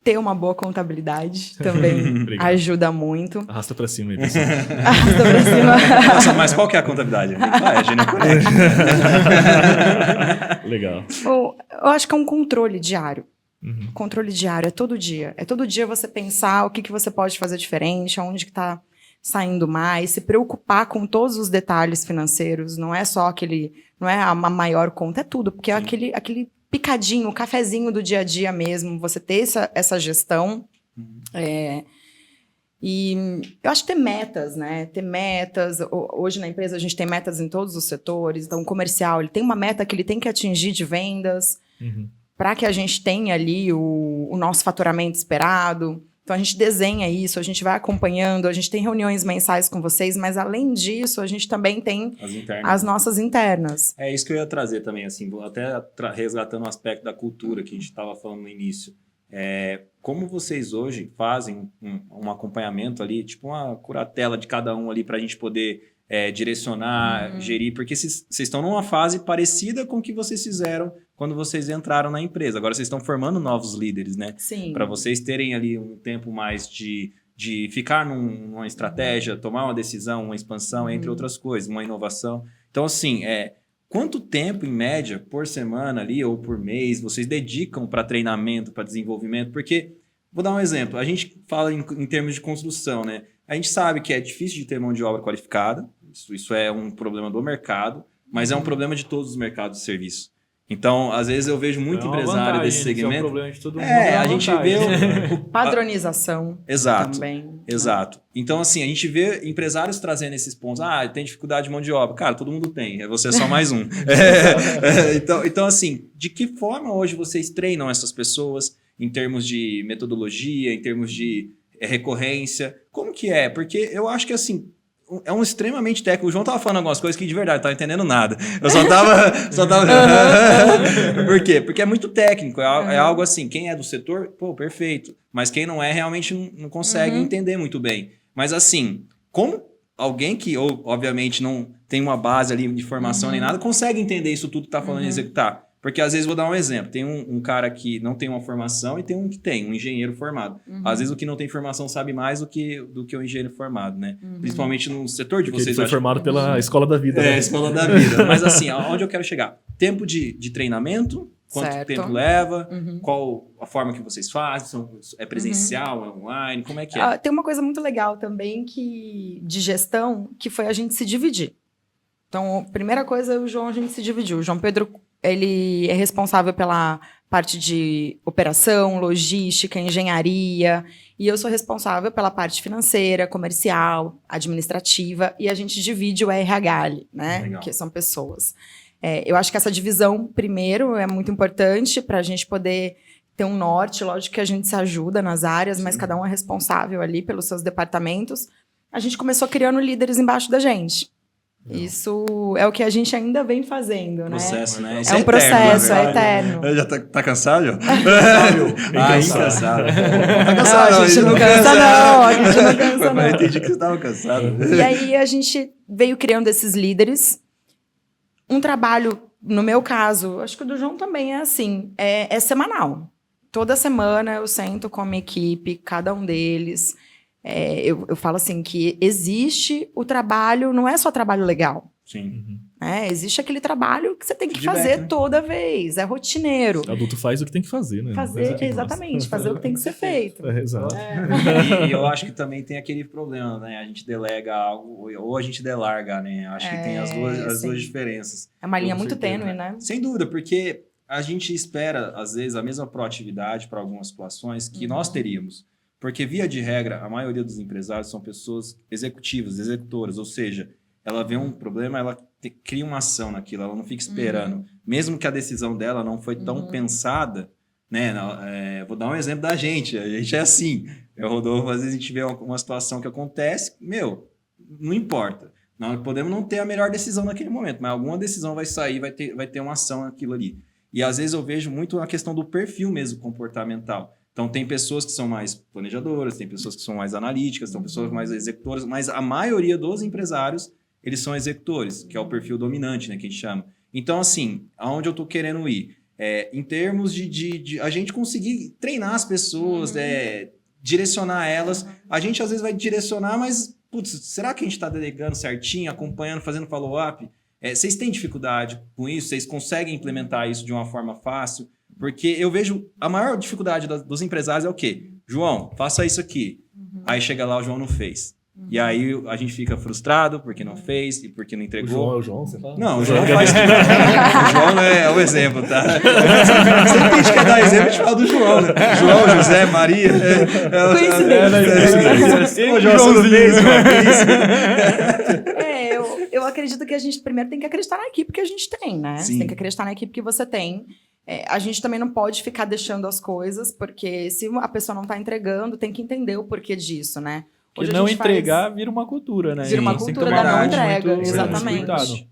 ter uma boa contabilidade também
Obrigado.
ajuda muito.
Arrasta pra cima aí, pessoal.
Arrasta pra cima.
Nossa, mas qual que é a contabilidade? É Gineconect.
Legal.
Bom, eu acho que é um controle diário.
Uhum.
Controle diário, é todo dia. É todo dia você pensar o que você pode fazer diferente, aonde que está saindo mais, se preocupar com todos os detalhes financeiros, não é só não é a maior conta, é tudo, porque é aquele picadinho, o cafezinho do dia a dia mesmo, você ter essa gestão. E eu acho que ter metas, né? Ter metas. Hoje na empresa a gente tem metas em todos os setores, então o comercial ele tem uma meta que ele tem que atingir de vendas,
Uhum.
para que a gente tenha ali o nosso faturamento esperado. Então, a gente desenha isso, a gente vai acompanhando, a gente tem reuniões mensais com vocês, mas, além disso, a gente também tem
As internas.
as nossas internas.
É isso que eu ia trazer também, assim, vou até resgatando o aspecto da cultura que a gente estava falando no início. Como vocês hoje fazem um acompanhamento ali, tipo uma curatela de cada um ali para a gente poder direcionar, gerir, porque vocês estão numa fase parecida com o que vocês fizeram quando vocês entraram na empresa. Agora vocês estão formando novos líderes, né?
Sim.
Para vocês terem ali um tempo mais de ficar numa estratégia, tomar uma decisão, uma expansão, entre outras coisas, uma inovação. Então, assim, quanto tempo, em média, por semana ali ou por mês, vocês dedicam para treinamento, para desenvolvimento? Porque, vou dar um exemplo, a gente fala em termos de construção, né? A gente sabe que é difícil de ter mão de obra qualificada, isso é um problema do mercado, mas é um problema de todos os mercados de serviço. Então, às vezes eu vejo muito empresário desse
É um
segmento.
problema de todo mundo.
A gente vê
Padronização
Exato.
também.
Exato. Então, assim, a gente vê empresários trazendo esses pontos. Tem dificuldade de mão de obra. Cara, todo mundo tem. Você é só mais um. Então, assim, de que forma hoje vocês treinam essas pessoas em termos de metodologia, em termos de recorrência? Como que é? Porque eu acho que, assim, é um extremamente técnico. O João tava falando algumas coisas que de verdade, tava entendendo nada. Eu só tava... Por quê? Porque é muito técnico. É algo assim, quem é do setor, pô, perfeito. Mas quem não é, realmente não consegue entender muito bem. Mas assim, como alguém que, obviamente, não tem uma base ali de formação nem nada, consegue entender isso tudo que tá falando em executar? Porque às vezes, vou dar um exemplo, tem um cara que não tem uma formação e tem um que tem, um engenheiro formado. Às vezes o que não tem formação sabe mais do que o engenheiro formado, né? Principalmente no setor de
Porque
vocês.
ele foi formado pela escola da vida.
É,
né?
escola da vida. Mas assim, aonde eu quero chegar? Tempo de treinamento, quanto
Certo.
tempo leva, qual a forma que vocês fazem, é presencial, é online, como é que é?
Ah, tem uma coisa muito legal também de gestão, que foi a gente se dividir. Então, a primeira coisa, o João, a gente se dividiu. O João Pedro, ele é responsável pela parte de operação, logística, engenharia, e eu sou responsável pela parte financeira, comercial, administrativa, e a gente divide o RH ali, né?
Legal.
Que são pessoas. Eu acho que essa divisão, primeiro, é muito importante para a gente poder ter um norte. Lógico que a gente se ajuda nas áreas, mas cada um é responsável ali pelos seus departamentos. A gente começou criando líderes embaixo da gente. Isso é o que a gente ainda vem fazendo, né?
Processo, né? Isso
É um
eterno,
processo,
na
é
verdade.
eterno.
Já tá cansado? João?
Bem
Ah,
cansado.
cansado.
Não,
Tá cansado,
a gente
ele
não cansa, não. A gente não cansa,
Mas eu
não.
entendi que você estava cansado.
E aí a gente veio criando esses líderes. Um trabalho, no meu caso, acho que o do João também é assim, é semanal. Toda semana eu sento com a minha equipe, cada um deles. Eu falo assim, que existe o trabalho, não é só trabalho legal.
Sim.
Né? Existe aquele trabalho que você tem que
Feedback,
fazer
né?
toda vez, é rotineiro.
O adulto faz o que tem que fazer, né? Não faz o
Fazer,
que
exatamente,
gosta.
fazer o que tem que ser feito.
É, exato.
E eu acho que também tem aquele problema, né? A gente delega algo ou a gente delarga, né? Acho que tem as duas
sim.
diferenças.
É uma linha
Com
muito
certeza,
tênue, né?
Sem dúvida, porque a gente espera, às vezes, a mesma proatividade para algumas situações que nós teríamos. Porque, via de regra, a maioria dos empresários são pessoas executivas, executoras, ou seja, ela vê um problema, ela cria uma ação naquilo, ela não fica esperando. Mesmo que a decisão dela não foi tão pensada, né? Vou dar um exemplo da gente, a gente é assim. Eu, Rodolfo, às vezes a gente vê uma situação que acontece, não importa. Não, podemos não ter a melhor decisão naquele momento, mas alguma decisão vai sair, vai ter uma ação naquilo ali. E às vezes eu vejo muito a questão do perfil mesmo comportamental. Então, tem pessoas que são mais planejadoras, tem pessoas que são mais analíticas, tem pessoas mais executoras, mas a maioria dos empresários, eles são executores, que é o perfil dominante, né, que a gente chama. Então, assim, aonde eu estou querendo ir? Em termos de a gente conseguir treinar as pessoas, direcionar elas, a gente às vezes vai direcionar, mas, putz, será que a gente está delegando certinho, acompanhando, fazendo follow-up? Vocês têm dificuldade com isso? Vocês conseguem implementar isso de uma forma fácil? Porque eu vejo a maior dificuldade dos empresários é o quê? João, faça isso aqui. Aí chega lá, o João não fez. E aí a gente fica frustrado porque não fez e porque não
O
entregou.
João é o João, você fala?
Não, o João faz tudo. O João é o exemplo, tá? Sempre que a gente quer dar exemplo, a gente fala do João, né? João, José, Maria.
Coincidência.
O João não fez,
Eu acredito que a gente primeiro tem que acreditar na equipe que a gente tem, né?
Sim.
Você tem que acreditar na equipe que você tem. A gente também não pode ficar deixando as coisas, porque se a pessoa não está entregando, tem que entender o porquê disso, né?
Porque
Hoje a
não
gente
entregar vira uma cultura, né?
Vira uma
Então, você tem que
cultura
tomar
da não
muito
entrega,
muito
exatamente.
cuidado.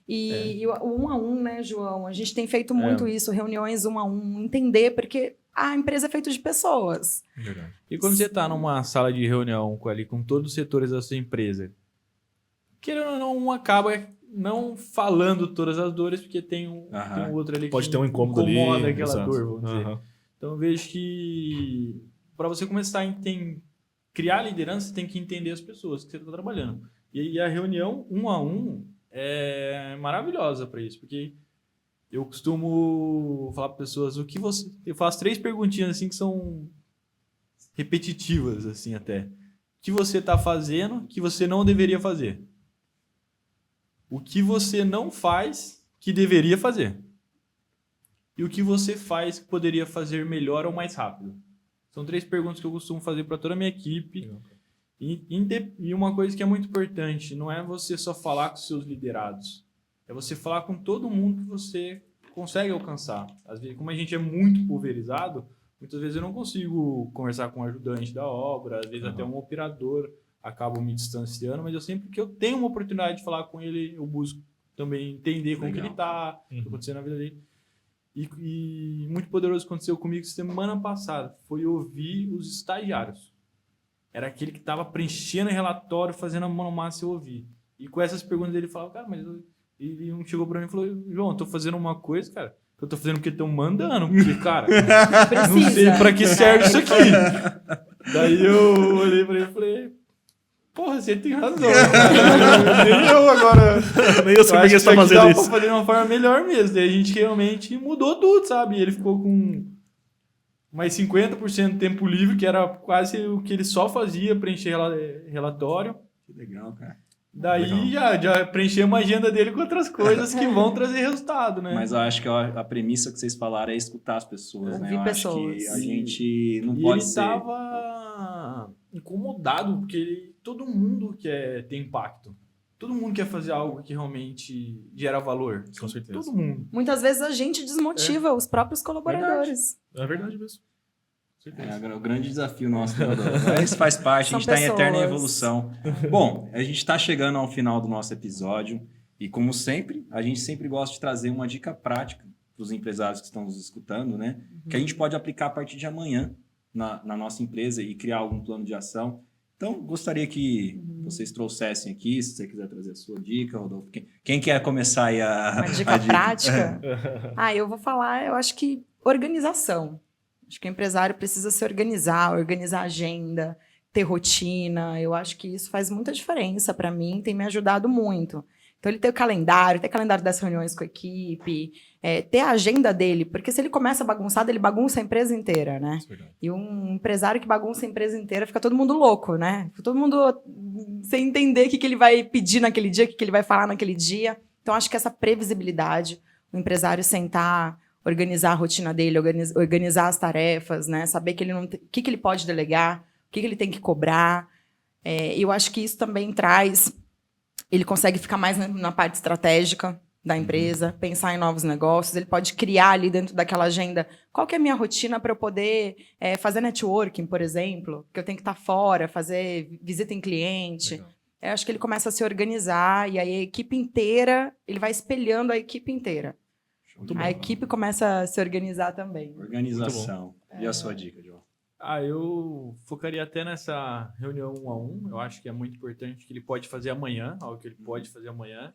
E o 1 a 1, né, João? A gente tem feito muito isso, reuniões 1 a 1, entender, porque a empresa é feita de pessoas.
Verdade.
E quando você está numa sala de reunião com todos os setores da sua empresa, querendo ou não, um acaba não falando todas as dores, porque tem um outro ali
Pode
que
ter um incômodo ali.
incomoda aquela
exato.
dor, vamos dizer.
Aham.
Então eu vejo que para você começar a criar liderança, você tem que entender as pessoas que você está trabalhando. E a reunião 1 a 1 é maravilhosa para isso, porque eu costumo falar para pessoas eu faço 3 perguntinhas assim que são repetitivas assim até. O que você está fazendo que você não deveria fazer? O que você não faz que deveria fazer? E o que você faz que poderia fazer melhor ou mais rápido? São 3 perguntas que eu costumo fazer para toda a minha equipe. E uma coisa que é muito importante, não é você só falar com seus liderados. É você falar com todo mundo que você consegue alcançar. Às vezes, como a gente é muito pulverizado, muitas vezes eu não consigo conversar com um ajudante da obra, às vezes até um operador acaba me distanciando, mas eu sempre que eu tenho uma oportunidade de falar com ele, eu busco também entender como que ele está, o que está acontecendo na vida dele. E muito poderoso aconteceu comigo semana passada, foi ouvir os estagiários. Era aquele que estava preenchendo o relatório, fazendo a mão na massa e eu ouvi. E com essas perguntas ele falava, cara, mas ele chegou para mim e falou, João, eu tô fazendo uma coisa, cara, Eu tô fazendo porque estão mandando. Porque, cara, não
Precisa.
sei pra que serve isso aqui. Daí eu olhei pra ele e falei... Porra, você tem razão, cara. Nem eu agora.
Nem eu sei por que você tá fazendo
dava
isso.
pra fazer de uma forma melhor mesmo. Daí a gente realmente mudou tudo, sabe? Ele ficou com mais 50% de tempo livre, que era quase o que ele só fazia, preencher relatório.
Que legal, cara.
Daí já preenchemos a agenda dele com outras coisas que vão trazer resultado, né?
Mas eu acho que a premissa que vocês falaram é escutar as pessoas, né?
Ouvir
Eu acho
pessoas.
que a gente não
E
pode
ele
ser...
tava incomodado, porque todo mundo quer ter impacto. Todo mundo quer fazer algo que realmente gera valor.
Com certeza.
Todo mundo.
Muitas vezes a gente desmotiva os próprios colaboradores.
É verdade mesmo.
É o grande desafio nosso, né, Rodolfo? Mas faz parte,
São
a gente está em eterna
pessoas.
evolução. Bom, a gente está chegando ao final do nosso episódio e, como sempre, a gente sempre gosta de trazer uma dica prática para os empresários que estão nos escutando, né? Que a gente pode aplicar a partir de amanhã na nossa empresa e criar algum plano de ação. Então, gostaria que vocês trouxessem aqui, se você quiser trazer a sua dica, Rodolfo. Quem quer começar aí
Uma dica prática? Eu vou falar, eu acho que organização. Acho que o empresário precisa se organizar a agenda, ter rotina. Eu acho que isso faz muita diferença para mim, tem me ajudado muito. Então, ele ter o calendário das reuniões com a equipe, ter a agenda dele, porque se ele começa bagunçado, ele bagunça a empresa inteira, né? E um empresário que bagunça a empresa inteira, fica todo mundo louco, né? Fica todo mundo sem entender o que ele vai pedir naquele dia, o que ele vai falar naquele dia. Então, acho que essa previsibilidade, o empresário sentar, organizar a rotina dele, organizar as tarefas, né? Saber que ele não o que ele pode delegar, o que ele tem que cobrar. Eu acho que isso também traz... Ele consegue ficar mais na parte estratégica da empresa, pensar em novos negócios. Ele pode criar ali dentro daquela agenda qual que é a minha rotina para eu poder fazer networking, por exemplo, que eu tenho que estar fora, fazer visita em cliente. Eu acho que ele começa a se organizar e aí a equipe inteira, ele vai espelhando a equipe inteira. A equipe começa a se organizar também.
Organização. E a sua dica, João?
Eu focaria até nessa reunião 1 a 1. Eu acho que é muito importante que ele pode fazer amanhã, algo que ele pode fazer amanhã.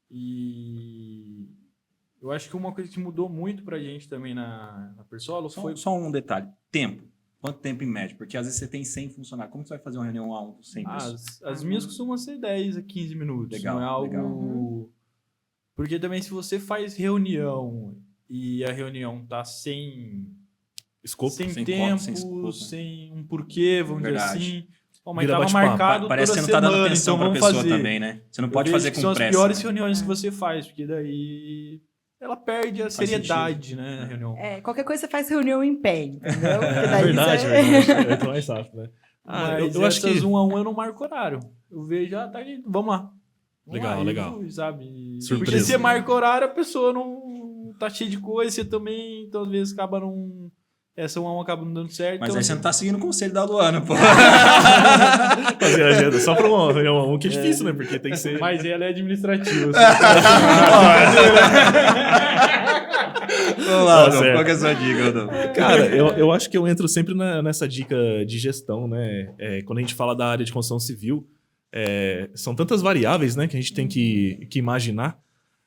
E eu acho que uma coisa que mudou muito pra gente também na Persolo foi...
Só um detalhe. Tempo. Quanto tempo em média? Porque às vezes você tem 100 funcionários. Como que você vai fazer uma reunião 1 a 1 com 100 pessoas?
As minhas costumam ser 10 a 15 minutos.
Legal,
não é algo...
legal.
Porque também se você faz reunião e a reunião tá sem
Escopo.
sem
sem
tempo,
sem escopo,
sem um porquê, vamos
Verdade.
dizer assim. Bom, mas
Vira
tava
bate-papo.
marcado
Parece que
toda
você não tá dando
semana,
atenção
então
pra
vamos
pessoa
fazer.
também, né? Você não
Eu
pode
vejo
fazer
que
com
são
pressa.
as piores reuniões que você faz, porque daí ela perde a
Faz
seriedade, né, na reunião.
Qualquer coisa você faz reunião em pé, entendeu? Porque
É
daí
verdade,
você-
é então mais rápido, né?
Mas
eu acho que...
essas 1 a 1 eu não marco horário. Eu vejo, tá ali, vamos lá.
Legal,
e
legal.
fui, sabe?
Surpresa.
Porque você marca horário, a pessoa não tá cheia de coisa, você também, então às vezes acaba não... Essa 1 a 1 acaba não dando certo.
Mas
então,
aí você não tá seguindo o conselho da Luana, pô.
Fazer a agenda só pra uma reunião 1 que é difícil, né? Porque tem que ser...
Mas ela é administrativa.
Vamos lá,
Tá
Rodolfo.
certo.
Qual que é a sua dica, Rodolfo?
Cara, eu acho que eu entro sempre nessa dica de gestão, né? Quando a gente fala da área de construção civil, são tantas variáveis, né, que a gente tem que imaginar.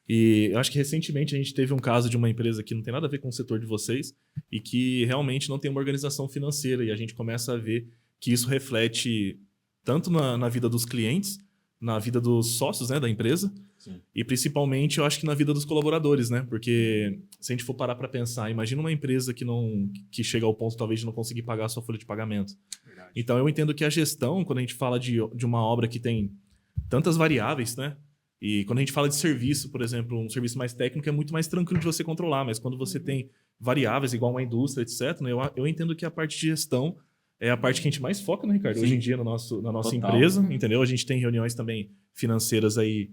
E eu acho que recentemente a gente teve um caso de uma empresa que não tem nada a ver com o setor de vocês e que realmente não tem uma organização financeira. E a gente começa a ver que isso reflete tanto na vida dos clientes, na vida dos sócios, né, da empresa,
Sim.
e principalmente eu acho que na vida dos colaboradores, né? Porque se a gente for parar para pensar, imagina uma empresa que chega ao ponto talvez de não conseguir pagar a sua folha de pagamento.
Verdade.
Então eu entendo que a gestão, quando a gente fala de uma obra que tem tantas variáveis, né? E quando a gente fala de serviço, por exemplo, um serviço mais técnico é muito mais tranquilo de você controlar, mas quando você tem variáveis, igual uma indústria, etc., né, eu entendo que a parte de gestão é a parte que a gente mais foca, né, Ricardo?
Sim.
Hoje em dia na nossa
Total.
empresa, entendeu? A gente tem reuniões também financeiras aí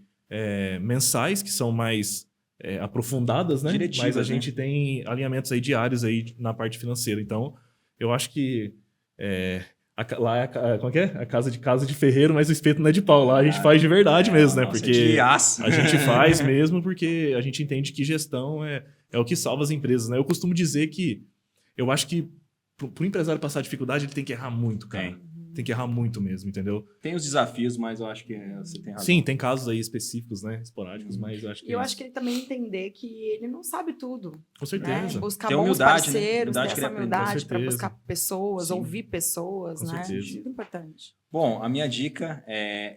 mensais, que são mais aprofundadas, né?
Diretivas,
Mas a
né?
gente tem alinhamentos aí diários aí na parte financeira. Então, eu acho que lá é como é que é? A casa de ferreiro, mas o espeto não é de pau. Lá a gente faz de verdade mesmo, né?
Nossa,
Porque
de aço.
a gente faz mesmo porque a gente entende que gestão é o que salva as empresas, né? Eu costumo dizer que eu acho que pro empresário passar dificuldade, ele tem que errar muito, cara. tem que errar muito mesmo, entendeu?
Tem os desafios, mas eu acho que você tem razão.
Sim, tem casos aí específicos, né? Esporádicos, mas eu acho que
E eu acho que ele também entender que ele não sabe tudo.
com
Né?
certeza.
Buscar
Ter
bons
humildade, né?
parceiros,
Humildade
ter
que
essa
ele aprende, com
humildade para
certeza.
buscar pessoas,
Sim.
ouvir pessoas,
Com
né?
certeza.
Muito importante.
Bom, a minha dica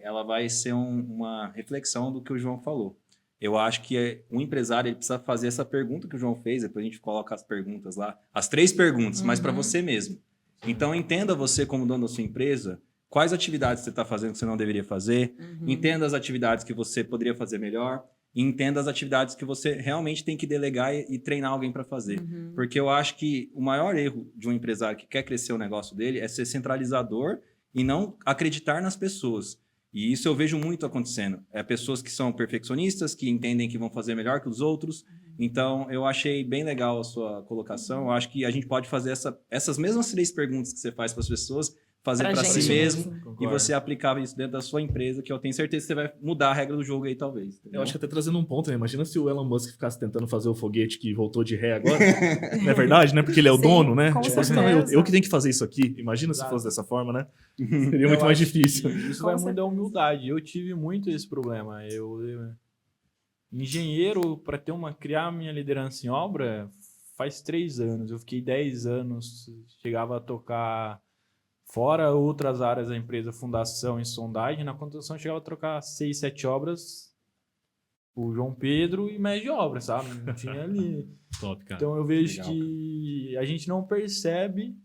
ela vai ser uma reflexão do que o João falou. Eu acho que um empresário ele precisa fazer essa pergunta que o João fez, depois a gente coloca as perguntas lá, as 3 perguntas, mas para você mesmo. Então, entenda você como dono da sua empresa, quais atividades você está fazendo que você não deveria fazer, entenda as atividades que você poderia fazer melhor, e entenda as atividades que você realmente tem que delegar e treinar alguém para fazer. Porque eu acho que o maior erro de um empresário que quer crescer o negócio dele é ser centralizador e não acreditar nas pessoas. E isso eu vejo muito acontecendo. Pessoas que são perfeccionistas, que entendem que vão fazer melhor que os outros. Então, eu achei bem legal a sua colocação. Eu acho que a gente pode fazer essas mesmas 3 perguntas que você faz para as pessoas, fazer
Pra
para
gente
si mesmo.
mesmo.
E
Concordo.
você aplicar isso dentro da sua empresa, que eu tenho certeza que você vai mudar a regra do jogo aí, talvez.
Eu acho que até trazendo um ponto, né? Imagina se o Elon Musk ficasse tentando fazer o foguete que voltou de ré agora. Não é verdade, né? Porque ele é o
Sim,
dono, né?
com
Tipo assim, não,
certeza.
eu que tenho que fazer isso aqui. Imagina se
Exato.
fosse dessa forma, né? Seria muito
Eu
mais
acho que
difícil.
Isso
Com
vai
certeza.
mudar a humildade. Eu tive muito esse problema. Engenheiro, para criar minha liderança em obra, faz 3 anos. Eu fiquei 10 anos, chegava a tocar fora outras áreas da empresa, fundação e sondagem. Na construção, chegava a trocar 6, 7 obras. O João Pedro e mestre de obra, sabe? Não tinha ali.
Top, cara.
Então eu vejo
Legal,
que a gente não percebe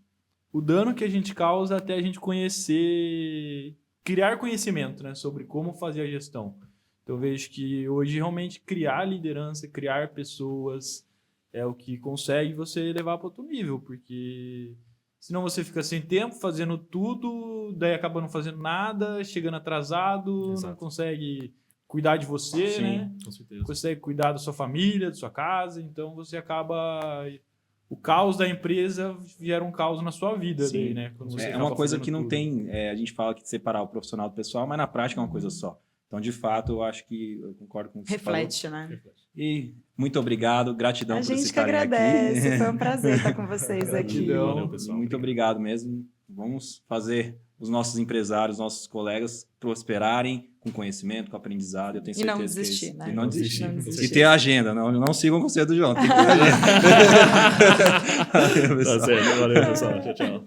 o dano que a gente causa até a gente conhecer, criar conhecimento, né, sobre como fazer a gestão. Então eu vejo que hoje realmente criar liderança, criar pessoas é o que consegue você levar para outro nível, porque senão você fica sem tempo fazendo tudo, daí acaba não fazendo nada, chegando atrasado,
Exato.
não consegue cuidar de você,
Sim.
né?
Com certeza.
Consegue cuidar da sua família, da sua casa, então você acaba... O caos da empresa gera um caos na sua vida,
Sim.
daí, né? Quando você
É
acaba
uma coisa
fazendo
que não
tudo.
tem... a gente fala que separar o profissional do pessoal, mas na prática é uma coisa só. Então, de fato, eu acho que eu concordo com o que você
Reflete, né?
falou. E muito obrigado, gratidão
A
por
gente que
estarem
agradece.
aqui.
Foi um prazer estar com vocês aqui.
Gratidão.
Valeu, pessoal.
Muito obrigado mesmo. Vamos fazer os nossos empresários, nossos colegas prosperarem com conhecimento, com aprendizado. Eu tenho
E não
certeza que é
desistir,
isso.
né?
E não desistir.
Não
E
desistir.
ter agenda. Não sigam o conselho do João. Tem que ter agenda. Valeu,
Tá
pessoal.
certo. Valeu, pessoal. Tchau, tchau.